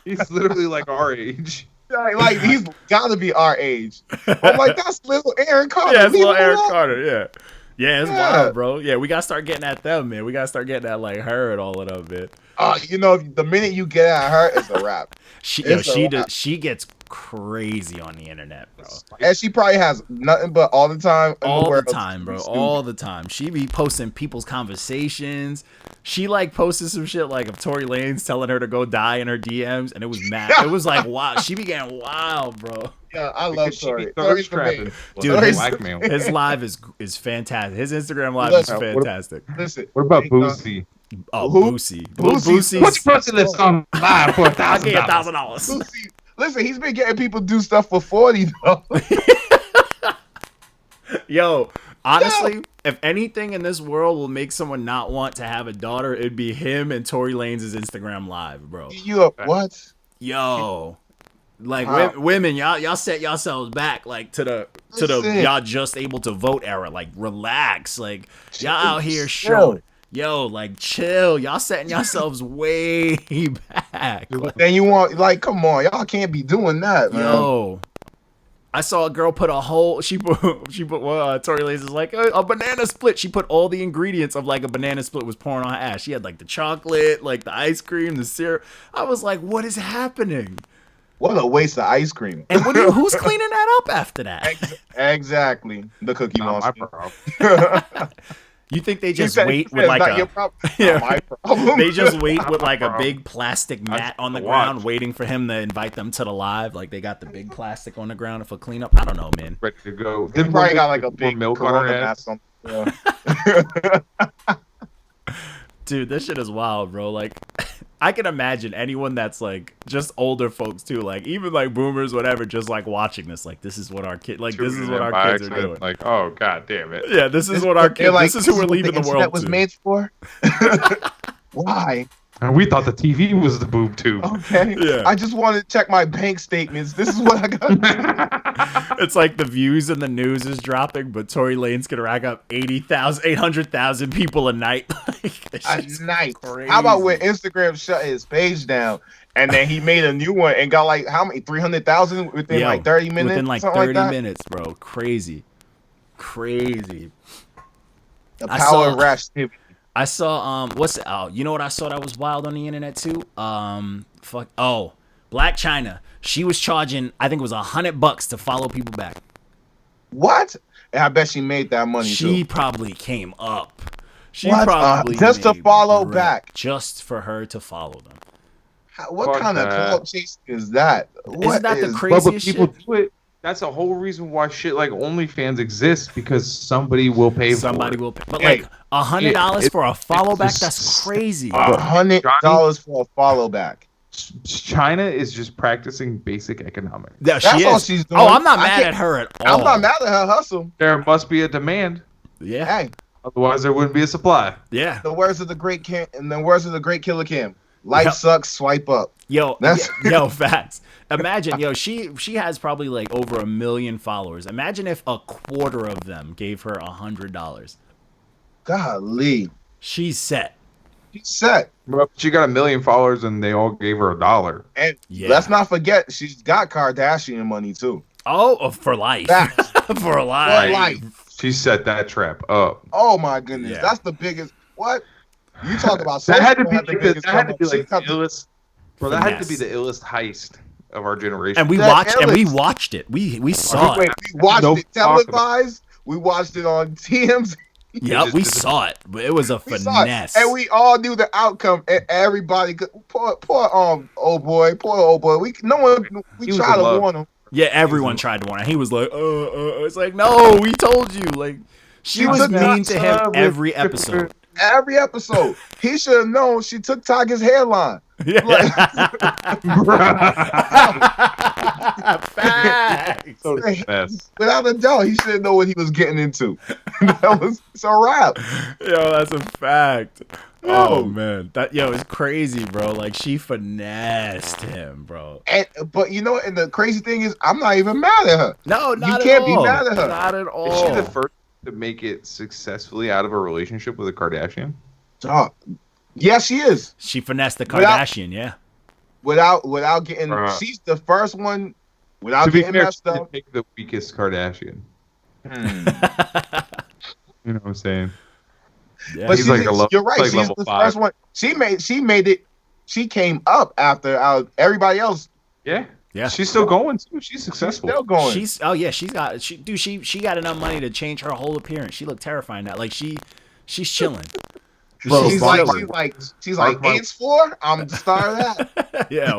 He's literally like our age. Like he's gotta be our age. I'm like, that's little Aaron Carter. Yeah, it's little Aaron Carter. Yeah, it's wild, bro. Yeah, we gotta start getting at them, man. We gotta start getting at like her and all of them, man. The minute you get at her, it's a wrap. She gets crazy on the internet, bro. And she probably has nothing but all the time. All the time, bro. All the time. She be posting people's conversations. She like posted some shit like of Tory Lanez telling her to go die in her DMs, and it was mad. It was like wow. She be getting wild, bro. Yeah, I love Tory. Dude, his live is fantastic. His Instagram live is fantastic. What about Boosie? Oh, Boosie. Boosie. What's your posting this on live for $1,000? I get $1,000. Listen, he's been getting people do stuff for $40 though. Yo, honestly, if anything in this world will make someone not want to have a daughter, it'd be him and Tory Lanez's Instagram live, bro. What? Yo, like women, y'all set yourselves back like to the y'all just able to vote era. Like relax, like y'all out here showing. Yo, like chill. Y'all setting yourselves way back. Then you want come on, y'all can't be doing that, man. Yo, I saw a girl put a whole. She put. Tory Lanez is like a banana split. She put all the ingredients of like a banana split was pouring on her ass. She had like the chocolate, like the ice cream, the syrup. I was like, what is happening? What a waste of ice cream. And who's cleaning that up after that? Exactly. The Cookie Monster. You think they just wait with like they just wait with like a big plastic mat on the ground waiting for him to invite them to the live? Like they got the big plastic on the ground for cleanup? I don't know, man. Ready to go. They probably got like a big milk on her ass. Dude, this shit is wild, bro. Like, I can imagine anyone that's like just older folks too, like even like boomers, whatever, just like watching this. Like, this is what our kids, like, this is what our kids are doing. Like, oh god damn it. Yeah, this is what our kids. Like, this is who we're leaving the world. That was made for. Why? And we thought the TV was the boob tube. Okay. Yeah. I just wanted to check my bank statements. This is what I got. It's like the views in the news is dropping, but Tory Lane's gonna rack up 800,000 people a night. A night. Crazy. How about when Instagram shut his page down and then he made a new one and got like how many 300,000 within like 30 minutes? Within like 30 minutes, bro. Crazy. The power of rash TV. I saw you know what I saw that was wild on the internet too? Black China. She was charging, I think it was $100 to follow people back. What? And I bet she made that money She too. probably came up. Probably just to follow back. Just for her to follow them. What kind of clout chase is that? Isn't that the craziest people shit? Do it. That's the whole reason why shit like OnlyFans exists, because somebody will pay for it. Somebody will pay. But like $100 for a follow back, that's crazy. $100 for a follow back. China is just practicing basic economics. Yeah, that's all she's doing. Oh, I'm not mad at her at all. I'm not mad at her hustle. There must be a demand. Yeah. Hey. Otherwise, there wouldn't be a supply. Yeah. The words of the great Killer Kim. Life sucks. Swipe up. Yo, facts. Imagine, she has probably like over 1 million followers. Imagine if a quarter of them gave her $100. Golly. She's set. But she got 1 million followers and they all gave her $1. And let's not forget, she's got Kardashian money too. Oh, for life. For life. She set that trap up. Oh my goodness. Yeah. That's the biggest. What? You talk about that had to be like the illest. Bro, that had to be the illest heist of our generation. And we watched it. We saw it. We watched it televised. We watched it on TMZ. Yeah, we saw it. But it was a finesse. And we all knew the outcome. And everybody, poor old boy. We tried to warn him. Yeah, everyone tried to warn him. He was like, it's like, no, we told you. Like, she was mean to him every episode. Every episode. He should have known she took Tiger's hairline. Yeah. Facts. Without a doubt, he should know what he was getting into. It's a wrap. Yo, that's a fact. Oh man, it's crazy, bro. Like, she finessed him, bro. But you know, and the crazy thing is, I'm not even mad at her. No, not you at can't all. be mad at her. Not at all. Is she the first to make it successfully out of a relationship with a Kardashian? Yeah, she is. She finessed the Kardashian, without getting. She's the first one without getting messed up. Pick the weakest Kardashian. You know what I'm saying? Yeah. But you're right. She's the first one. She made it. She came up after everybody else. Yeah. She's still going too. She's successful. Still going. She got enough money to change her whole appearance. She looked terrifying now. Like, she's chilling. Bro, she's like AIDS 4. I'm the star of that. Yeah.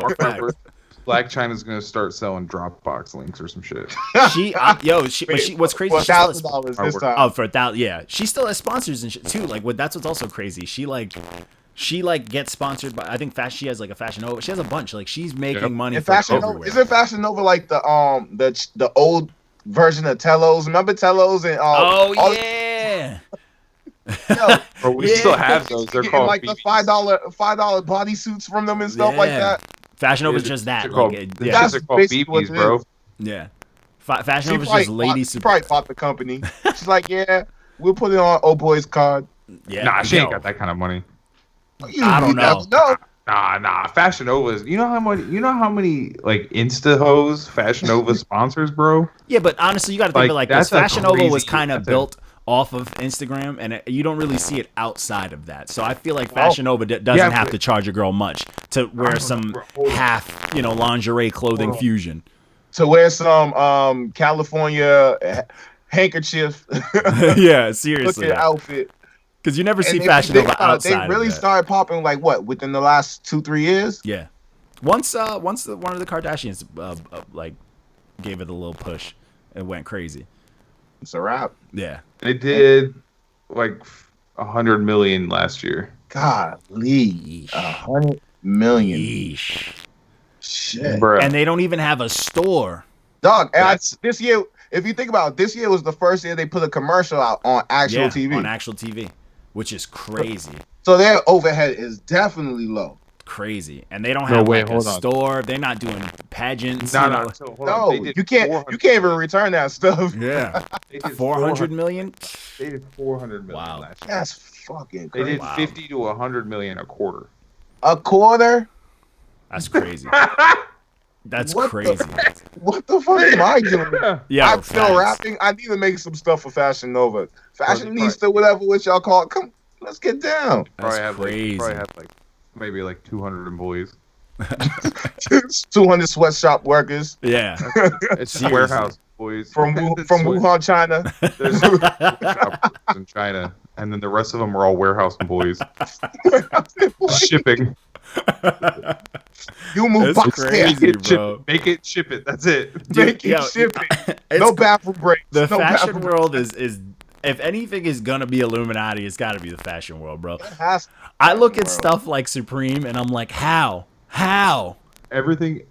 Black China's gonna start selling Dropbox links or some shit. What's crazy? $1,000 this time. Oh, for $1,000, yeah. She still has sponsors and shit too. Like, that's what's also crazy. She gets sponsored by, I think she has like a Fashion Nova. She has a bunch. Like, she's making money from everywhere. Isn't Fashion Nova like the old version of Tellos? Remember Tellos and yeah. We still have those. They're called like BBs. the $5 bodysuits from them and stuff like that. Fashion Nova's just that. They're called BBs, bro. Yeah. Fashion Nova's just lady super. She probably bought the company. She's like, yeah, we'll put it on old boy's card. Yeah. Nah, she ain't got that kind of money. I don't know. Nah. Fashion Nova. You know how many like Insta hoes Fashion Nova sponsors, bro? Yeah, but honestly, you got to think of it like this. Fashion Nova was kind of built off of Instagram, and you don't really see it outside of that. So I feel like Fashion Nova doesn't have to charge a girl much to wear some half, lingerie clothing fusion. To wear some California handkerchief. Yeah, seriously. Outfit. Because you never see Fashion Nova outside. They really started popping within the last 2-3 years? Yeah. Once one of the Kardashians gave it a little push, it went crazy. It's a wrap. Yeah. They did like 100 million last year. Golly. 100 million. Yeesh. Shit. Bruh. And they don't even have a store. Dog, this year, if you think about it, this year was the first year they put a commercial out on actual TV. On actual TV, which is crazy. So their overhead is definitely low. Crazy, and they don't have a store. They're not doing pageants. No, you can't even return that stuff. Yeah, 400 million. They did 400 million. Wow, last year. That's fucking crazy. They did 50 to 100 million a quarter. A quarter? That's crazy. That's crazy. What the fuck am I doing? Yeah, I'm still rapping. I need to make some stuff for Fashion Nova. Fashionista, whatever what y'all call it. Come, let's get down. That's crazy. Probably have maybe 200 employees. 200 sweatshop workers. Yeah, it's warehouse employees from Wuhan, China. There's shoppers in China, and then the rest of them are all warehouse employees. Shipping. You move box crazy, bro. Make it, ship it. That's it. Make it, ship it. No bathroom breaks. The fashion world is if anything is gonna be Illuminati, it's got to be the fashion world, bro. I look at stuff like Supreme, and I'm like, how? Everything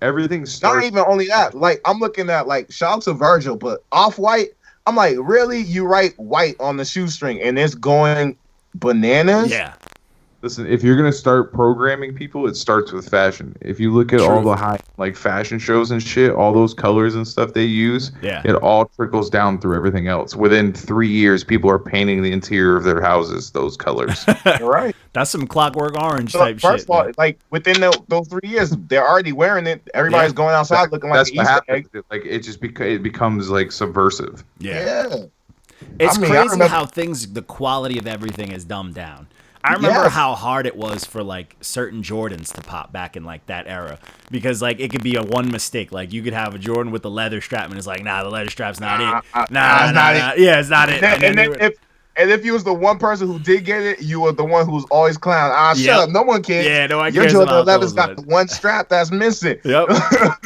starts. Not even only that. Like I'm looking at shout out to Virgil, but Off-White. I'm like, really? You write white on the shoestring, and it's going bananas? Yeah. Listen, if you're gonna start programming people, it starts with fashion. If you look at all the high fashion shows and shit, all those colors and stuff they use, it all trickles down through everything else. Within 3 years, people are painting the interior of their houses those colors. You're right. That's some Clockwork Orange type shit. First of all, within those 3 years, they're already wearing it. Everybody's going outside looking like an Easter egg. It becomes subversive. Yeah. It's crazy how the quality of everything is dumbed down. I remember how hard it was for certain Jordans to pop back in that era, because it could be a one mistake. You could have a Jordan with the leather strap, and it's nah, the leather strap's not it. Nah, yeah, it's not it. And if you was the one person who did get it, you were the one who was always clown. Shut up, no one cares. Yeah, no one cares. Your Jordan 11's got the one strap that's missing. Yep.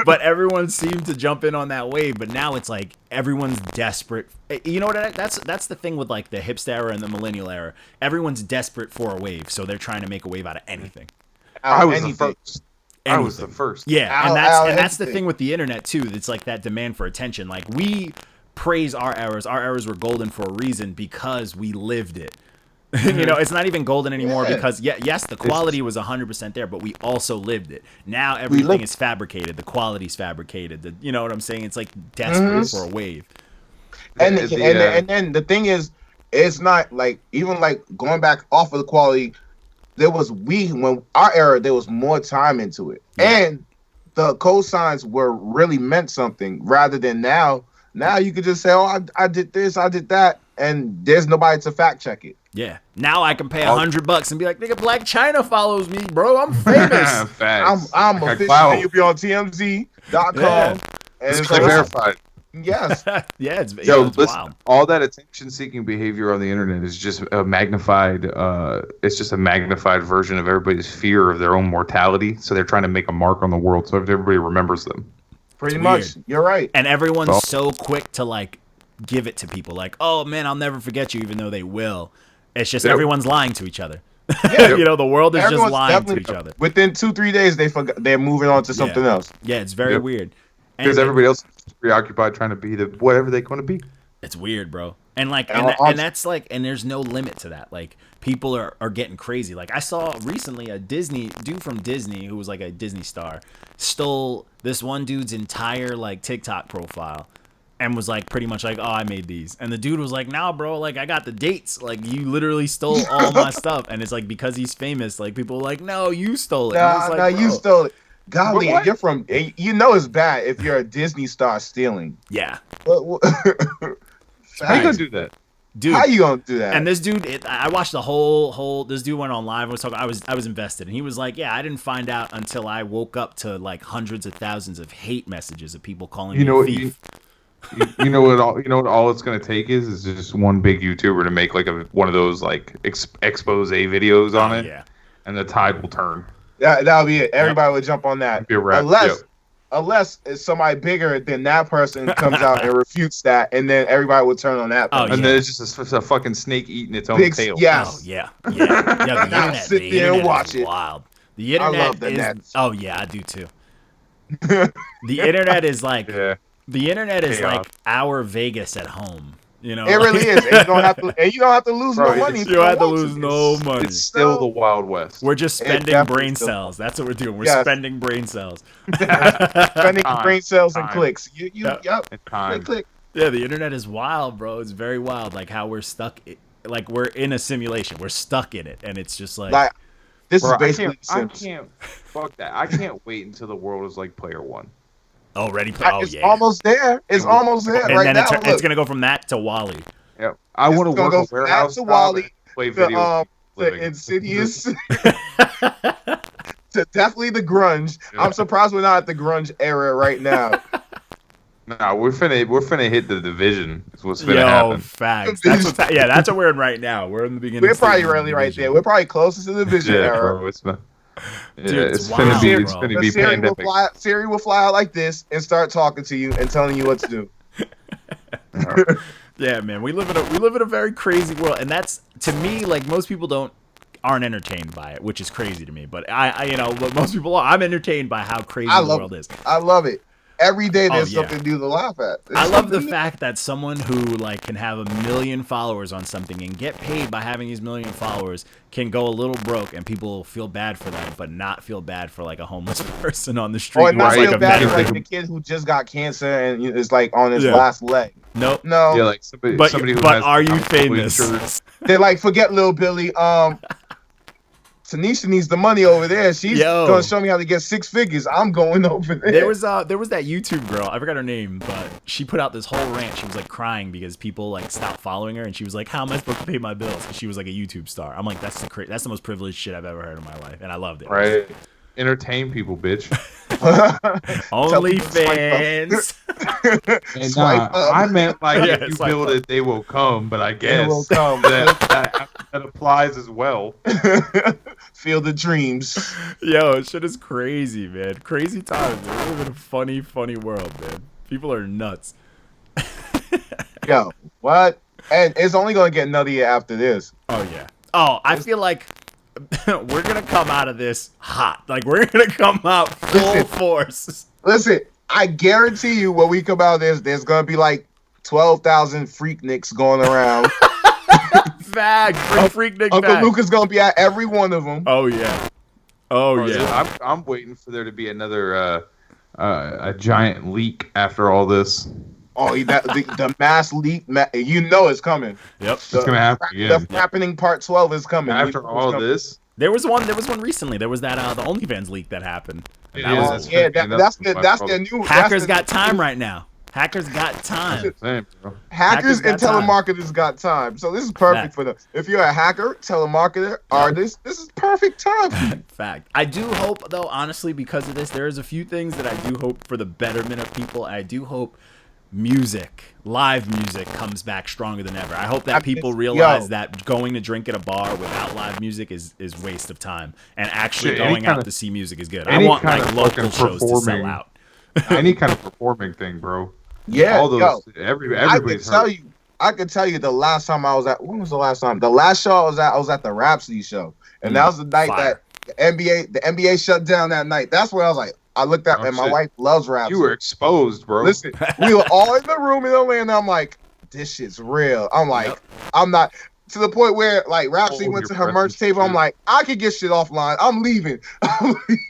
But everyone seemed to jump in on that wave. But now it's everyone's desperate. You know what? That's the thing with the hipster era and the millennial era. Everyone's desperate for a wave, so they're trying to make a wave out of anything. I was the first. Yeah, and that's the thing with the internet too. It's that demand for attention. We praise our eras. Our eras were golden for a reason because we lived it. It's not even golden anymore because yes, the quality was 100% there, but we also lived it. Now everything is fabricated. The quality's fabricated. You know what I'm saying? It's desperate for a wave. And then the thing is, it's not even going back off of the quality. When our era, there was more time into it, and the cosigns were really meant something rather than now. Now you could just say, "Oh, I did this, I did that," and there's nobody to fact check it. Yeah. Now I can pay $100 and be like, "Nigga, Black China follows me, bro. I'm famous. I'm official." You'll be on TMZ.com, and it's verified. Yes. It's listen, wild. All that attention-seeking behavior on the internet is just a magnified. It's just a magnified version of everybody's fear of their own mortality. So they're trying to make a mark on the world, so everybody remembers them. Pretty much. You're right. And everyone's so quick to give it to people. Oh man, I'll never forget you, even though they will. It's just everyone's lying to each other. Yeah. The world is just lying to each other. Within 2-3 days, they're moving on to something else. Yeah, it's very weird. Because everybody else is preoccupied trying to be whatever they want to be. It's weird, bro. And and that's and there's no limit to that. People are getting crazy. I saw recently a dude from Disney who was a Disney star stole this one dude's entire TikTok profile and was like pretty much like, oh, I made these. And the dude was like, nah, bro, like I got the dates. Like you literally stole all my stuff. And it's like because he's famous, like people are like, no, you stole it. Nah, you stole it. Golly, you're from. You know it's bad if you're a Disney star stealing. Yeah. How you gonna do that? Dude, how you gonna do that? And this dude, I watched the whole. This dude went on live. And was talking. I was invested, and he was like, "Yeah, I didn't find out until I woke up to like hundreds of thousands of hate messages of people calling me a thief." You know what? All it's gonna take is just one big YouTuber to make like one of those like expose videos on it, and the tide will turn. That'll be it. Everybody would jump on that, be a wrap. Unless it's somebody bigger than that person comes out and refutes that, and then everybody would turn on that person. And then it's just a fucking snake eating its own tail. Yes. Oh, yeah. The internet, sit there and watch it. Wild. The internet I love the net. Oh yeah, I do too. The internet is like the internet is like our Vegas at home. You know, it really is. And you don't have to lose no money. You don't have to lose no money. It's still the Wild West. We're just spending brain cells. That's what we're doing. We're spending brain cells. Spending brain cells and clicks. Click. Yeah, the internet is wild, bro. It's very wild. Like how we're stuck. Like we're in a simulation. We're stuck in it, and it's just like this is basically. I can't. Fuck that. I can't wait until the world is like Player One. Oh, Ready Player. Oh, it's almost there. It's almost there and right then now. It's gonna go from that to Wally. Yeah, I want to work a warehouse to Wally. Play video. To Insidious. To definitely the grunge. Yeah. I'm surprised we're not at the grunge era right now. Nah, we're finna hit the Division. Is what's finna happen. Facts. That's what we're in right now. We're in the beginning. We're probably really right there. We're probably closest to the Division era. Bro, it's finna be pandemic. Siri will fly out like this and start talking to you and telling you what to do. Yeah, man, we live in a very crazy world, and that's, to me, like, most people aren't entertained by it, which is crazy to me. But but most people are. I'm entertained by how crazy the world is. I love it. Every day there's something new to laugh at. I love the fact that someone who like can have 1 million followers on something and get paid by having these 1 million followers can go a little broke and people feel bad for them, but not feel bad for like a homeless person on the street. Or not feel bad for like the kid who just got cancer and is like on his last leg. Nope. No. Yeah, like somebody who has are you famous? They're like, forget little Billy. Tanisha needs the money over there. She's gonna show me how to get 6 figures. I'm going over there. There was that YouTube girl. I forgot her name, but she put out this whole rant. She was like crying because people like stopped following her, and she was like, "How am I supposed to pay my bills?" And she was like a YouTube star. I'm like, that's the most privileged shit I've ever heard in my life, and I loved it. Right. Entertain people, bitch. OnlyFans. I meant like if you build it, they will come. But I guess that applies as well. Feel the dreams. Yo, shit is crazy, man. Crazy times. We live in a funny, funny world, man. People are nuts. Yo, what? And it's only gonna get nuttier after this. Oh yeah. Oh, I feel like we're gonna come out of this hot. Like we're gonna come out full force. Listen, I guarantee you, when we come out of this, there's gonna be like 12,000 freakniks going around. Fact, freaknik. Uncle Luca's gonna be at every one of them. Oh yeah. Oh yeah. I'm waiting for there to be another a giant leak after all this. Oh, the mass leak, you know it's coming. Yep, it's gonna happen again. The happening part 12 is coming. After all this, there was one recently. There was that the OnlyFans leak that happened. That's their new. Hackers got time right now. Hackers got time. Hackers and telemarketers got time. So this is perfect for them. If you're a hacker, telemarketer, artist, this is perfect time. Fact. I do hope, though, honestly, because of this, there's a few things that I do hope for the betterment of people. I do hope live music comes back stronger than ever. I hope that people realize that going to drink at a bar without live music is waste of time, and actually going out to see music is good. I want like local shows to sell out. Any kind of performing thing, bro. Yeah, all those. Everybody's I can tell you the last time I was at. When was the last time? The last show I was at the Rhapsody show, and that was the night that the NBA shut down that night. That's where I was like. I looked up, and my wife loves Rhapsody. You were exposed, bro. Listen, we were all in the room in Atlanta. I'm like, this shit's real. I'm like, I'm not to the point where like Rhapsody went to her merch table. I'm like, I could get shit offline. I'm leaving.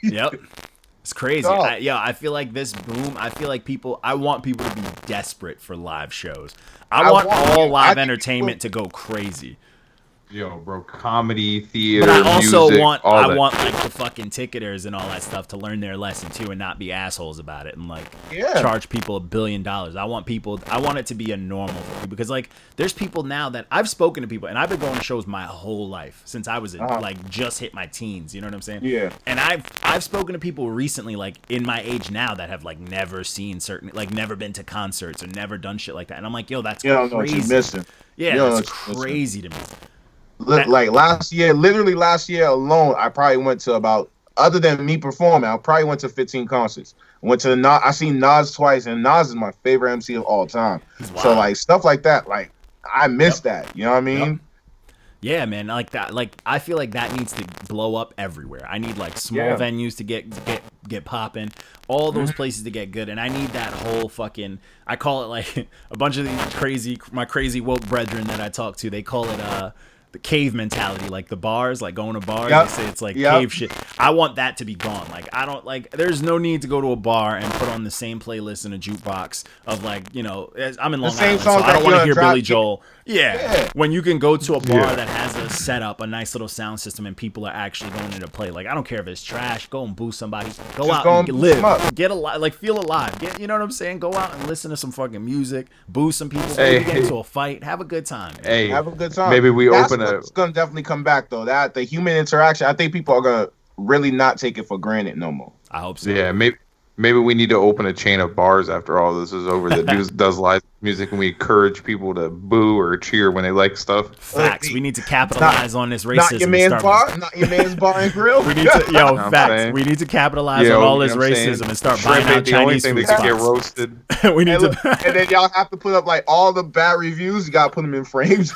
Yep. It's crazy. I feel like this boom. I feel like I want people to be desperate for live shows. I want all live entertainment to go crazy. Yo, bro, comedy, theater, but I also music, want like the fucking ticketers and all that stuff to learn their lesson too and not be assholes about it and like charge people $1 billion. I want it to be a normal for people because like there's people now that I've spoken to people and I've been going to shows my whole life since I was like just hit my teens. You know what I'm saying? Yeah. And I've spoken to people recently like in my age now that have like never seen never been to concerts or never done shit like that. And I'm like, yo, that's crazy. Know what you're missing. Yeah, that's crazy to me. Like literally last year alone, I probably went to about, other than me performing, I probably went to 15 concerts. Went to I seen Nas twice, and Nas is my favorite MC of all time. So like stuff like that, like I miss that. You know what I mean? Yeah, man, like that. Like I feel like that needs to blow up everywhere. I need like small venues to get popping, all those places to get good, and I need that whole fucking. I call it like a bunch of these crazy woke brethren that I talk to. They call it the cave mentality, like the bars, like going to bars. They say it's like cave shit. I want that to be gone. Like I don't like. There's no need to go to a bar and put on the same playlist in a jukebox of like I'm in Long Island, so I don't want to hear Billy Joel. Yeah, when you can go to a bar that has a setup, a nice little sound system, and people are actually going into play. Like I don't care if it's trash. Go and boost somebody. Go out and live. Get alive. Like feel alive. You know what I'm saying? Go out and listen to some fucking music. Boost some people. Get into a fight. Have a good time. Hey, have a good time. Maybe we open it's gonna definitely come back though. That the human interaction. I think people are gonna really not take it for granted no more. I hope so. Yeah, maybe we need to open a chain of bars after all this is over that does live music, and we encourage people to boo or cheer when they like stuff. Facts. We need to capitalize on this racism. Not your man's bar. Not your man's bar and grill. We need to, facts. We need to capitalize on all this racism and start buying out Chinese food spots. Get roasted. We need and then y'all have to put up like all the bad reviews. You gotta put them in frames.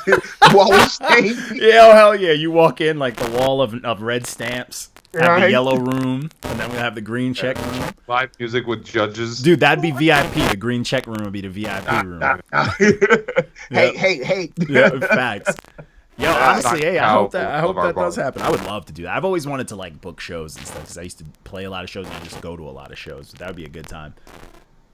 Wall of shame. Yeah, hell yeah! You walk in like the wall of red stamps. Have the yellow room, and then we have the green check room. Live music with judges. Dude, that'd be VIP. The green check room would be the VIP room. Hey. Yeah, facts. Yo, honestly, hey, I hope that does happen. I would love to do that. I've always wanted to like book shows and stuff because I used to play a lot of shows and just go to a lot of shows. That would be a good time.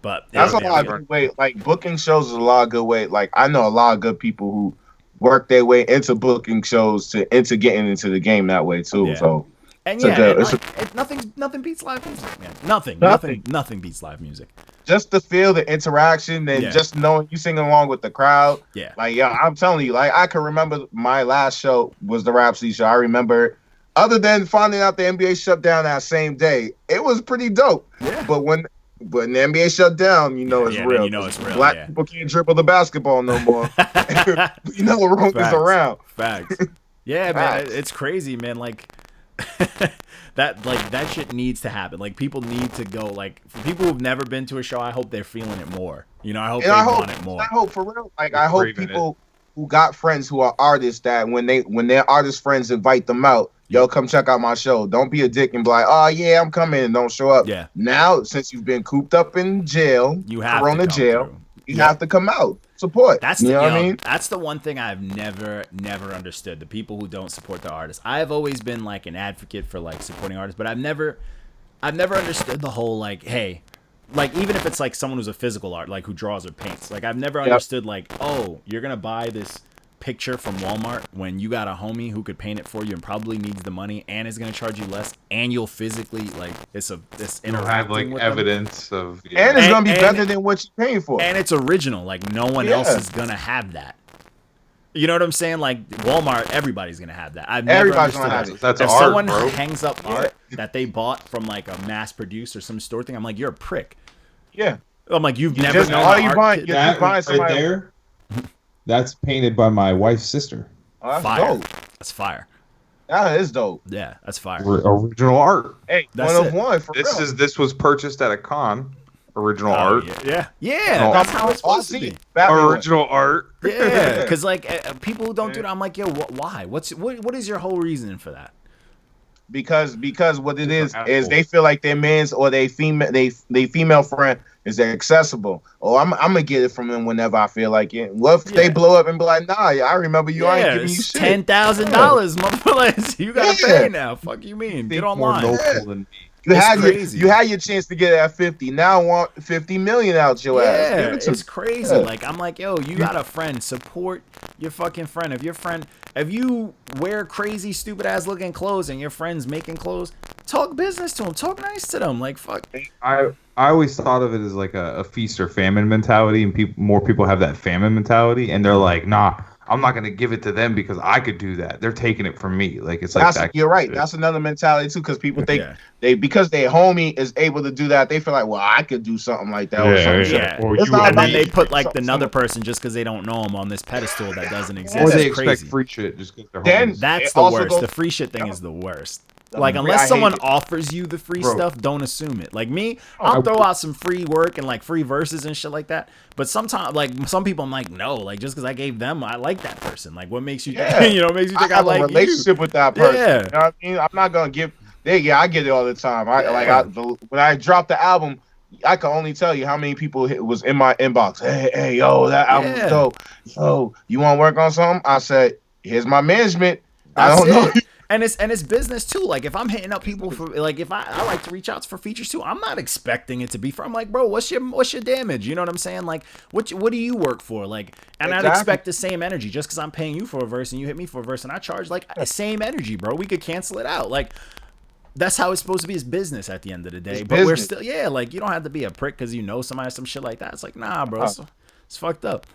But that's a lot of good way. Like booking shows is a lot of good way. Like I know a lot of good people who work their way into booking shows into getting into the game that way too. Yeah. So. And nothing beats live music, man. Nothing beats live music. Just to feel the interaction and just knowing you singing along with the crowd. Yeah. Like, I'm telling you, like, I can remember my last show was the Rhapsody show. I remember, other than finding out the NBA shut down that same day, it was pretty dope. Yeah. But when the NBA shut down, it's real. Man, it's real. Black people can't dribble the basketball no more. Rome is around. Facts. Yeah, man, it's crazy, man. Like. that shit needs to happen. Like people need to go. Like for people who've never been to a show, I hope they're feeling it more. I hope want it more. I hope for real. Like I hope people who got friends who are artists that when their artist friends invite them out, yo, come check out my show. Don't be a dick and be like, oh yeah, I'm coming, and don't show up. Yeah. Now since you've been cooped up in jail, you have Corona jail. You have to come out, support. That's what I mean. That's the one thing I've never understood. The people who don't support the artists. I've always been like an advocate for like supporting artists, but I've never understood the whole like, hey, like even if it's like someone who's a physical art, like who draws or paints. Like I've never understood like, oh, you're gonna buy this picture from Walmart when you got a homie who could paint it for you and probably needs the money and is going to charge you less, and you'll physically like this have like evidence of and it's going to be better than what you're paying for, and it's original. Like no one else is going to have that. You know what I'm saying? Like Walmart, everybody's going to have that. I've never understood that. That's if art, someone bro. hangs up art that they bought from like a mass produced or some store thing, I'm like, you're a prick. Yeah. I'm like, you've never known art. Buying right there. That's painted by my wife's sister. Oh, that's fire. dope. That's fire. That is dope. Yeah, that's fire. Original art. Hey, that's one of one for real. This was purchased at a con. Original art. Yeah. That's how it's supposed to be. Original art. Yeah, because like people who don't do that, I'm like, yo, why? What is your whole reason for that? Because what it is they feel like their man's or they female friend is accessible. Oh, I'm gonna get it from them whenever I feel like it. What if they blow up and be like, nah, I remember you. I ain't giving you shit. $10,000, motherfucker. You gotta pay now. Fuck you mean? Get online. More local than me. You had your chance to get at 50. Now I want 50 million out your ass. Yeah, it's crazy. Like I'm like, yo, you got a friend. Support your fucking friend. If you wear crazy, stupid ass looking clothes and your friend's making clothes, talk business to them. Talk nice to them. Like fuck. I always thought of it as like a feast or famine mentality, and more people have that famine mentality, and they're like, nah, I'm not gonna give it to them because I could do that. They're taking it from me. Like it's like that. You're right. That's another mentality too, because people think because their homie is able to do that, they feel like, well, I could do something like that. And then they put like another person just because they don't know them on this pedestal that doesn't exist. Or they expect free shit just because they're homies. That's the worst. The free shit thing is the worst. Like unless someone offers you the free stuff, don't assume it. Like me, I'll throw out some free work and like free verses and shit like that. But sometimes, like some people, I'm like, no, like just because I gave them, I like that person. Like what makes you, makes you think I like a relationship with that person. Yeah. You know what I mean? I'm not gonna give. I get it all the time. When I dropped the album, I can only tell you how many people was in my inbox. Hey, yo, that album dope. Yo, you want to work on something? I said, here's my management. I don't know. And it's business too. Like if I'm hitting up people for like if I like to reach out for features too, I'm not expecting it to be for. I'm like, bro, what's your damage? You know what I'm saying? Like what do you work for? Like, and I'd expect the same energy just because I'm paying you for a verse and you hit me for a verse and I charge like the same energy, bro. We could cancel it out. Like that's how it's supposed to be. Is business at the end of the day. But we're still like you don't have to be a prick because you know somebody or some shit like that. It's like nah, bro. It's fucked up.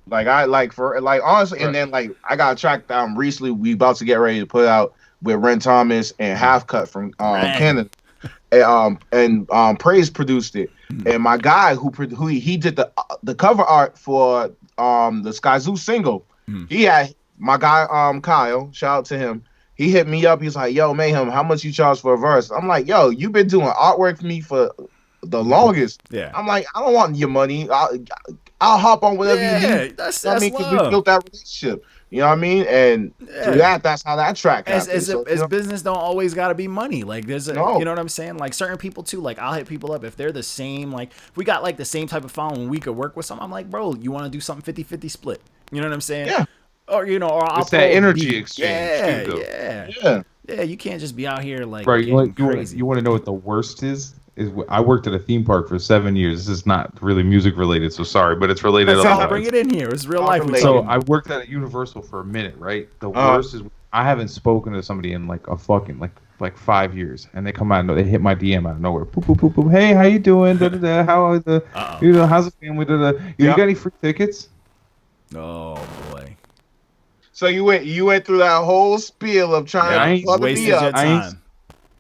Like honestly, and then like I got a track that recently we about to get ready to put out with Ren Thomas and Half Cut from Canada, and Praise produced it, and my guy who he did the cover art for the Sky Zoo single. He had my guy Kyle, shout out to him. He hit me up. He's like, yo, Mayhem, how much you charge for a verse? I'm like, yo, you've been doing artwork for me for the longest. Yeah. I'm like, I don't want your money. I'll hop on whatever you need. That's because we built that relationship. You know what I mean? And through that's how that track happens. Business don't always got to be money. Like there's you know what I'm saying? Like certain people too, like I'll hit people up if they're the same, like if we got like the same type of following, we could work with something. I'm like, bro, you want to do something 50-50 split? You know what I'm saying? Yeah. Or or I'll it's that energy exchange. Yeah. You can't just be out here like bro, you want to know what the worst is I worked at a theme park for 7 years. This is not really music related, so sorry, but it's related. Bring it in here. It's real life. So I worked at Universal for a minute, right? The worst is I haven't spoken to somebody in like a fucking like 5 years, and they come out and they hit my DM out of nowhere. Boop, boop, boop, boop. Hey, how you doing? Da, da, da. How are the how's the family? Da, da. You got any free tickets? Oh boy. So you went through that whole spiel of trying to wasted your time.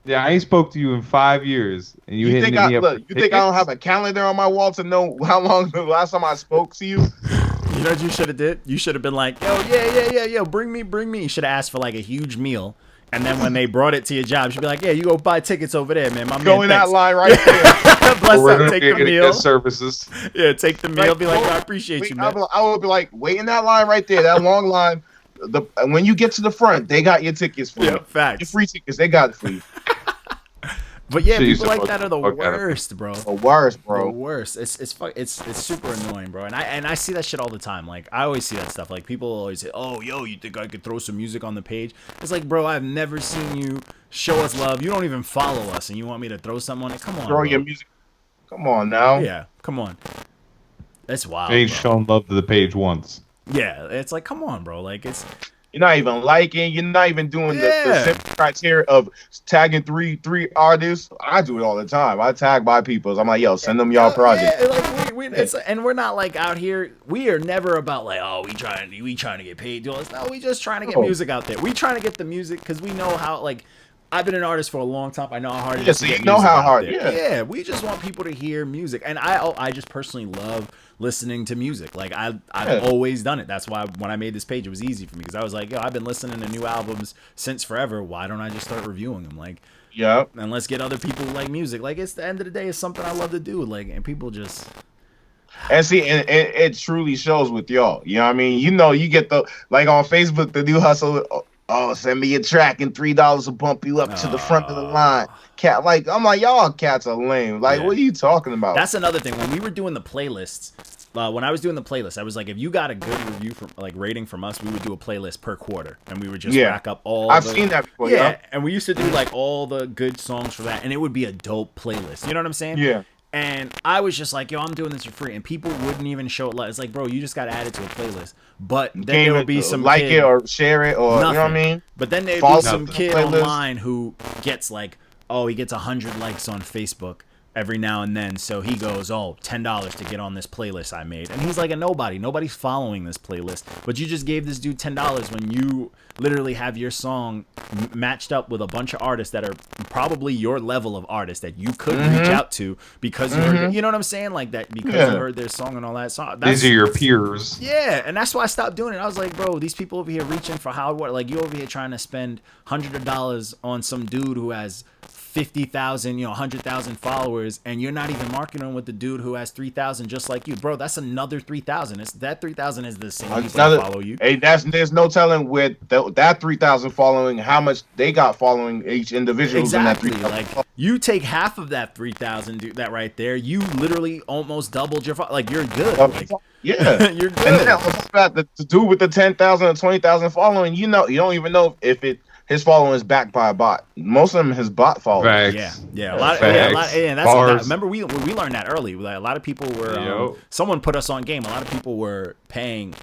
I ain't spoke to you in 5 years, and you think I don't have a calendar on my wall to know how long the last time I spoke to you? You know what you should have did? You should have been like, yo, bring me. You should have asked for like a huge meal, and then when they brought it to your job, you should be like, yeah, you go buy tickets over there, man. Go in that line right there. Bless up, take the meal. Services. Yeah, take the meal. Be like, I appreciate you, man. I would be like, wait in that line right there, that long line. When you get to the front, they got your tickets for you. Facts. Your free tickets, they got it for you. But yeah, people like that are the worst, bro. The worst, bro. The worst. It's super annoying, bro. And I see that shit all the time. Like I always see that stuff. Like people always say, "Oh, yo, you think I could throw some music on the page?" It's like, bro, I've never seen you show us love. You don't even follow us, and you want me to throw something on it? Come on, throw your music. Come on now. Yeah, come on. That's wild. They ain't shown love to the page once. Yeah, it's like, come on, bro. Like it's. You're not even liking. You're not even doing the simple criteria of tagging three artists. I do it all the time. I tag by people. I'm like, yo, send them y'all project. Yeah, like and we're not like out here. We are never about like, oh, we trying to get paid. No, we just trying to get music out there. We trying to get the music because we know how like. I've been an artist for a long time. I know how hard it is to get music out there. Yeah, we just want people to hear music, and I just personally love listening to music. Like I've always done it. That's why when I made this page, it was easy for me because I was like, yo, I've been listening to new albums since forever. Why don't I just start reviewing them? Like, and let's get other people who like music. Like it's the end of the day, it's something I love to do. Like, and people just. And see, and it truly shows with y'all. You know what I mean? You know, you get the like on Facebook, the new hustle. Oh, send me a track and $3 will bump you up to the front of the line. I'm like, y'all cats are lame. Like, what are you talking about? That's another thing. When we were doing the playlists, when I was doing the playlist, I was like, if you got a good review from like rating from us, we would do a playlist per quarter, and we would just rack up all. I've seen that before. Yeah, and we used to do like all the good songs for that, and it would be a dope playlist. You know what I'm saying? Yeah. And I was just like, yo, I'm doing this for free, and people wouldn't even show it. It's like, bro, you just got added to a playlist. But then there would be some like kid, it or share it or nothing. You know what I mean? But then there'd be some kid online who gets like, oh, he gets 100 likes on Facebook every now and then, so he goes, oh, $10 to get on this playlist I made. And he's like a nobody. Nobody's following this playlist. But you just gave this dude $10 when you literally have your song matched up with a bunch of artists that are probably your level of artist that you could reach out to because you heard, you know what I'm saying? Like that, because you heard their song and all that. So these are your peers. Yeah, and that's why I stopped doing it. I was like, bro, these people over here reaching for like you over here trying to spend hundreds of dollars on some dude who has 50,000, 100,000 followers, and you're not even marketing with the dude who has 3,000 just like you, bro. That's another 3,000. That 3,000 is the same people that follow you. Hey, there's no telling with that 3,000 following how much they got following each individual. Exactly. In that like you take half of that 3,000, that right there, you literally almost doubled your like you're good. Like, yeah, you're good. And then the dude with the 10,000 or 20,000 following, you don't even know if his following is backed by a bot. Most of them his bot followers. Yeah. A lot. And that's remember we learned that early. Like, a lot of people were. Someone put us on game. A lot of people were paying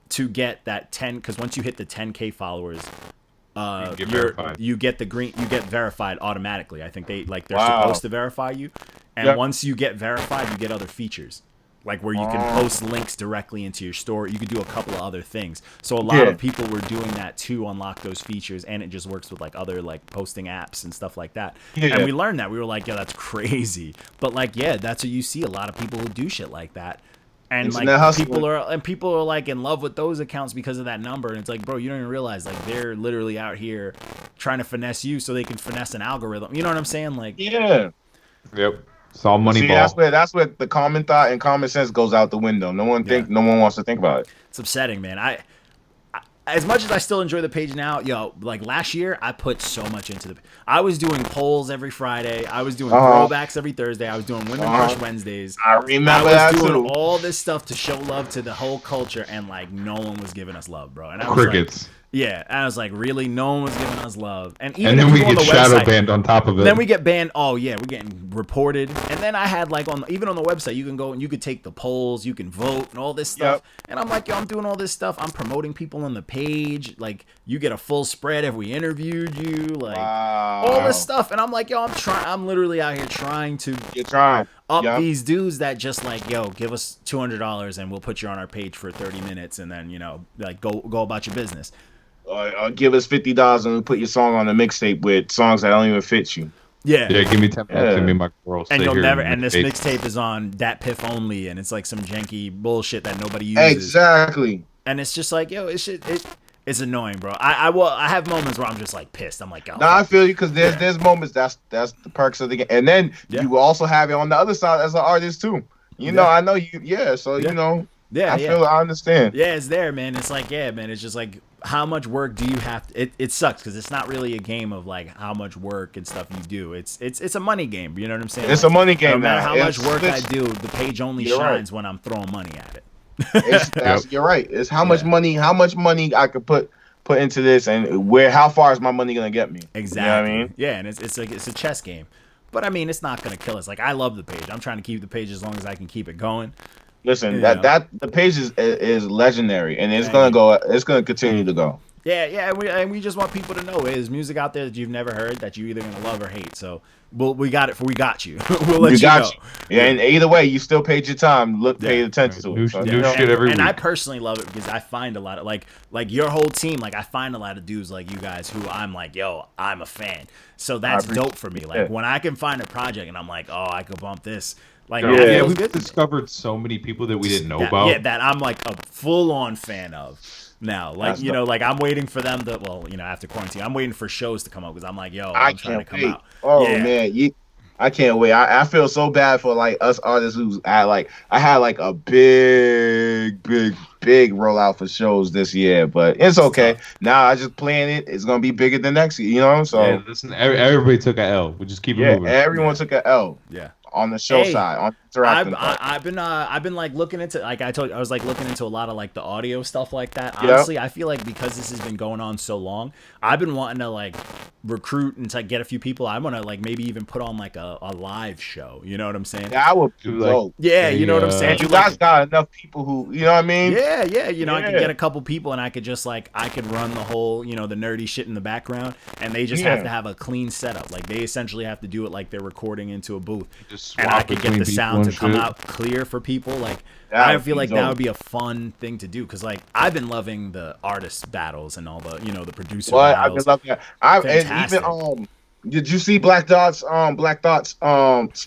to get that 10 because once you hit the 10K followers, you get the green. You get verified automatically. I think they're supposed to verify you, and once you get verified, you get other features. Like where you can post links directly into your store. You could do a couple of other things. So a lot of people were doing that to unlock those features, and it just works with like other like posting apps and stuff like that. And we learned that. We were like, yeah, that's crazy. But like, yeah, that's what you see. A lot of people who do shit like that. And like people are like in love with those accounts because of that number. And it's like, bro, you don't even realize like they're literally out here trying to finesse you so they can finesse an algorithm. You know what I'm saying? Like, Yep. It's all money ball. That's where the common thought and common sense goes out the window. No one wants to think about it. It's upsetting, man. I as much as I still enjoy the page now, like last year I put so much into I was doing polls every Friday. I was doing throwbacks every Thursday. I was doing Women Crush Wednesdays. I remember that too. I was doing all this stuff to show love to the whole culture, and like no one was giving us love, bro. And I was crickets. Yeah, I was like, really? No one was giving us love. And then we get shadow banned on top of it. Then we get banned. Oh, yeah, we're getting reported. And then I had, like, even on the website, you can go and you could take the polls, you can vote, and all this stuff. And I'm like, yo, I'm doing all this stuff. I'm promoting people on the page. Like, you get a full spread if we interviewed you. Like, all this stuff. And I'm like, yo, I'm literally out here trying to up these dudes that just like, yo, give us $200 and we'll put you on our page for 30 minutes and then, like, go about your business. Give us $50 and we'll put your song on a mixtape with songs that don't even fit you. Yeah, give me 10 bucks and me my girl. And you'll never. And this mixtape is on Dat Piff only, and it's like some janky bullshit that nobody uses. Exactly. And it's just like, yo, it's annoying, bro. I have moments where I'm just like pissed. I'm like, oh. I feel you because there's moments that's the perks of the game, and then you will also have it on the other side as an artist too. I know you. Yeah, so I understand. Yeah, it's there, man. It's like, yeah, man. It's just like, how much work do you have to, it sucks because it's not really a game of like how much work and stuff you do. It's a money game. You know what I'm saying? It's a money game. No matter how much work I do, the page only shines when I'm throwing money at it. You're right. It's how much money I could put into this, and how far is my money gonna get me? Exactly. You know what I mean? Yeah, and it's like it's a chess game. But I mean, it's not gonna kill us. Like, I love the page. I'm trying to keep the page as long as I can keep it going. Listen, that the page is legendary, and it's gonna continue to go. Yeah, and we just want people to know there's music out there that you've never heard that you're either gonna love or hate. So we got you. We'll let you know. Yeah, and either way, you still paid your time. Pay attention to it. New shit every week. And I personally love it because I find a lot of like your whole team. Like, I find a lot of dudes like you guys who I'm like, yo, I'm a fan. So that's dope for me. Like, when I can find a project and I'm like, oh, I could bump this. Like, we've discovered so many people that we didn't know about. Yeah, that I'm like a full-on fan of now. Like, like I'm waiting for them to, after quarantine, I'm waiting for shows to come up because I'm like, yo, I'm trying to come out. Oh, man. I can't wait. I feel so bad for like us artists I had like a big rollout for shows this year, but it's okay. Now I just plan it. It's gonna be bigger than next year, So listen, everybody took an L. We just keep it moving. Everyone took an L. Yeah. on the show side, on interacting. I've been like looking into, like I told you, I was like looking into a lot of like the audio stuff like that. Honestly, I feel like because this has been going on so long, I've been wanting to like recruit and to get a few people. I want to like maybe even put on like a live show. You know what I'm saying? Yeah, I would do like, yeah, you know what I'm saying. You guys got enough people who, you know what I mean? Yeah. You know, I could get a couple people and I could just like I could run the whole, you know, the nerdy shit in the background, and they just have to have a clean setup. Like they essentially have to do it like they're recording into a booth, and I could get the sound to come out clear for people. Like I feel like that would be a fun thing to do, because like I've been loving the artist battles and all the, you know, the producer battles. I've been loving that. And even did you see Black Dot's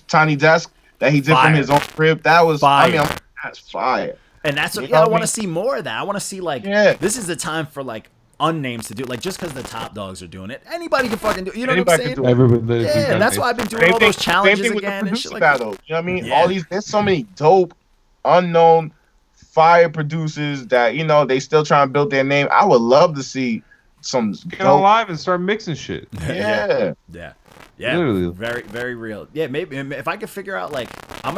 Tiny Desk that he did from his own crib? That was fire. I mean, that's fire. And that's what I want to see more of that. I want to see like this is the time for like unnames to do, like, just because the top dogs are doing it, anybody can fucking do it. You know what I'm saying? And that's why I've been doing all those challenges again and shit like that. You know what I mean? All these, there's so many dope, unknown, fire producers that, you know, they still trying to build their name. I would love to see some get on live and start mixing shit. Yeah, literally. Very, very real. Yeah, maybe if I could figure out, like, I'm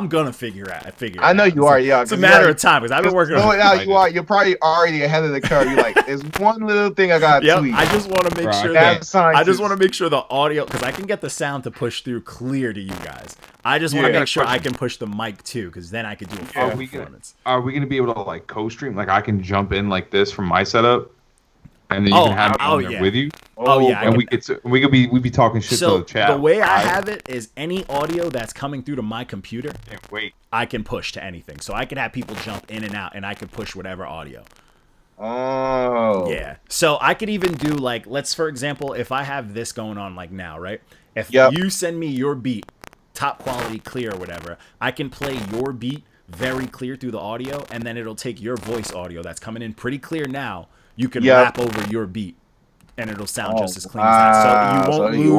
gonna figure it I know you are. Yeah, it's a matter of time, because I've been working on it. You're probably already ahead of the curve. You're like, there's one little thing I got to tweak. I just want to make sure the audio, because I can get the sound to push through clear to you guys. I just want to make sure I can push the mic too, because then I could do a full performance. Are we gonna be able to like co-stream? Like I can jump in like this from my setup, and then you can have me on there with you. And we'd be talking shit to the chat. The way I have it is any audio that's coming through to my computer, I can push to anything. So I could have people jump in and out, and I could push whatever audio. Oh. Yeah. So I could even do like, for example, if I have this going on like now, right? If you send me your beat, top quality, clear or whatever, I can play your beat very clear through the audio, and then it'll take your voice audio that's coming in pretty clear now. You can rap over your beat, and it'll sound just as clean as that. So you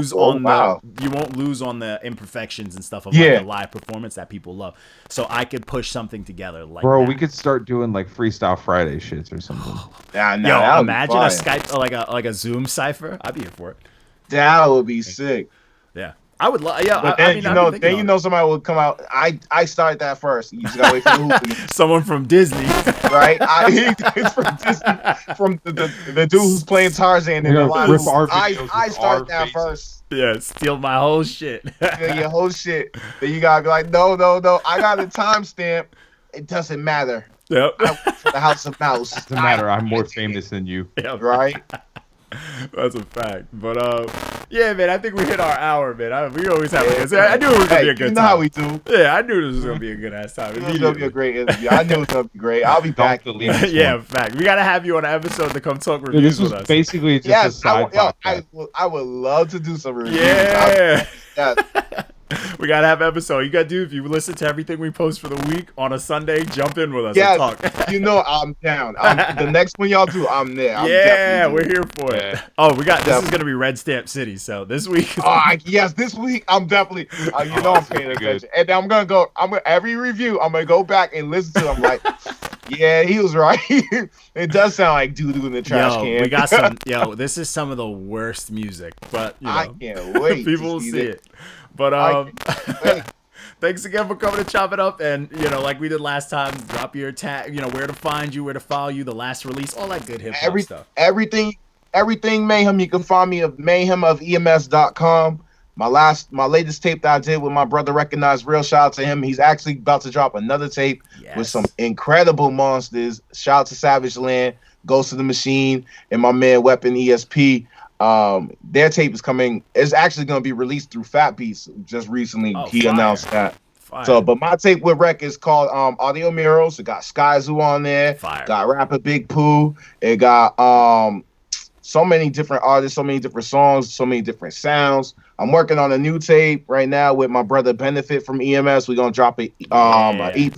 won't lose on the imperfections and stuff of like the live performance that people love. So I could push something together like Bro, that. We could start doing like Freestyle Friday shits or something. Yo, imagine a Skype like a Zoom cipher. I'd be here for it. That would be sick. Yeah. I would love, but then you know somebody would come out. I started that first. You just gotta wait for the hoop. Someone from Disney, right? It's from Disney, from the dude who's playing Tarzan in the line. I started that first. Yeah, steal my whole shit. Your whole shit. Then you gotta be like, no. I got a timestamp. It doesn't matter. Yep. I work for the House of Mouse. Doesn't matter. I'm more famous than you. Yep. Right. That's a fact. But yeah, man, I think we hit our hour, man. We always have I knew it was gonna be a good time. You know how we do. Yeah, I knew this was gonna be a good ass time. It was gonna be a great interview. I knew it was gonna be great. I'll be back. Yeah, fact. We gotta have you on an episode to come talk reviews with us. Basically just a side podcast. I would love to do some reviews. Yeah. We gotta have episode. You gotta do, if you listen to everything we post for the week on a Sunday, jump in with us and talk. You know I'm down. The next one y'all do, I'm there. We're here for it. Oh, this is gonna be Red Stamp City. So this week. Yes, this week I'm definitely. You know I'm paying attention, and I'm gonna go. Every review. I'm gonna go back and listen to. I'm like, yeah, he was right. It does sound like doo-doo in the trash can. We got some. This is some of the worst music, but you know, I can't wait. People will see it. But thanks again for coming to chop it up, and like we did last time, drop your tag, where to find you, where to follow you, the last release, all that good hip hop stuff. Everything Mayhem. You can find me at mayhemofems.com. My latest tape that I did with my brother Recognized Real. Shout out to him. He's actually about to drop another tape with some incredible monsters. Shout out to Savage Land, Ghost of the Machine, and my man Weapon ESP. Their tape is coming. It's actually going to be released through Fat Beats. Just recently, he announced that. So, but my tape with Rec is called Audio Murals. It got Sky Zoo on there. Got rapper Big Pooh. It got so many different artists, so many different songs, so many different sounds. I'm working on a new tape right now with my brother Benefit from EMS. We're gonna drop an EP.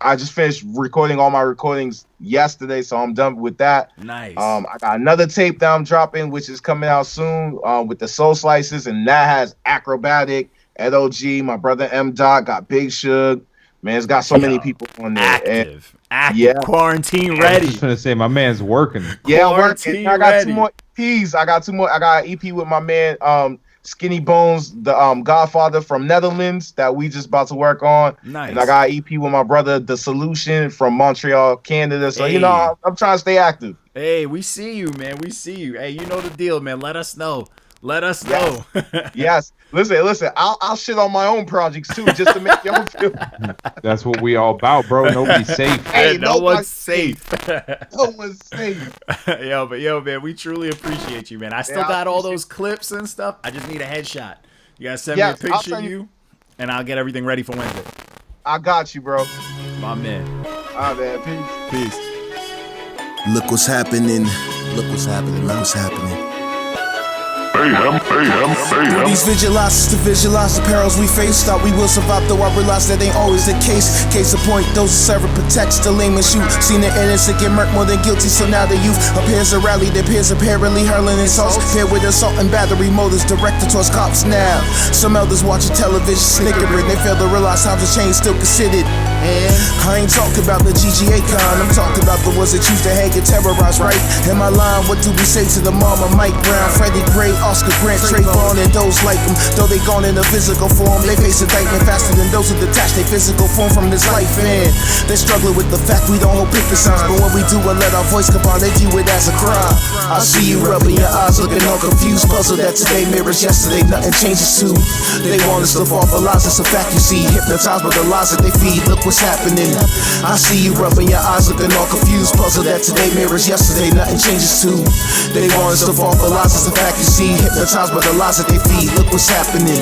I just finished recording all my recordings yesterday, so I'm done with that. Nice. I got another tape that I'm dropping, which is coming out soon, with the Soul Slices, and that has Acrobatic, Ed OG, my brother M. Dot, got Big Shug. Man, it's got so many people on there. Active. Quarantine ready. I was just gonna say, my man's working. Yeah, I'm working. I got 2 more EPs. I got an EP with my man Skinny Bones, the Godfather from Netherlands that we just about to work on. Nice. And I got an EP with my brother, The Solution from Montreal, Canada. So, I'm trying to stay active. Hey, we see you, man. We see you. Hey, you know the deal, man. Let us know. Let us know. Yes. Listen. I'll shit on my own projects too, just to make y'all feel. That's what we all about, bro. Nobody's safe. Hey, no one's safe. No one's safe. Yo, man, we truly appreciate you, man. I still got all those clips and stuff. I just need a headshot. You gotta send me a picture of you, and I'll get everything ready for Wednesday. I got you, bro. My man. All right, man. Peace. Look what's happening. Look what's happening. Through these visualizers to visualize the perils we face. Thought we will survive, though I realize that ain't always the case. Case in point, those who serve and protect still aim and shoot. Seen the innocent get murked more than guilty, so now the youth appears to rally. Their peers apparently hurling insults, paired with assault and battery motives directed towards cops now. Some elders watching television snickering. They fail to realize how the change still considered. And I ain't talking about the GGA con. I'm talking about the ones that choose to hang and terrorize, right? In my line, what do we say to the mama? Mike Brown, Freddie Gray, Oscar Grant, Trayvon, and those like them. Though they gone in a physical form, they face indictment faster than those who detach their physical form from this life. And they're struggling with the fact we don't hold picket signs, but when we do and let our voice come out, they view it as a crime. I see you rubbing your eyes, looking all confused, puzzled that today mirrors yesterday, nothing changes too. They want us to fall for lies, it's a fact you see. Hypnotized by the lies that they feed, look what's happening. I see you rubbing your eyes, looking all confused, puzzled that today mirrors yesterday, nothing changes too. They want us to fall for lies, it's a fact you see. Hypnotized by the lies that they feed, look what's happening.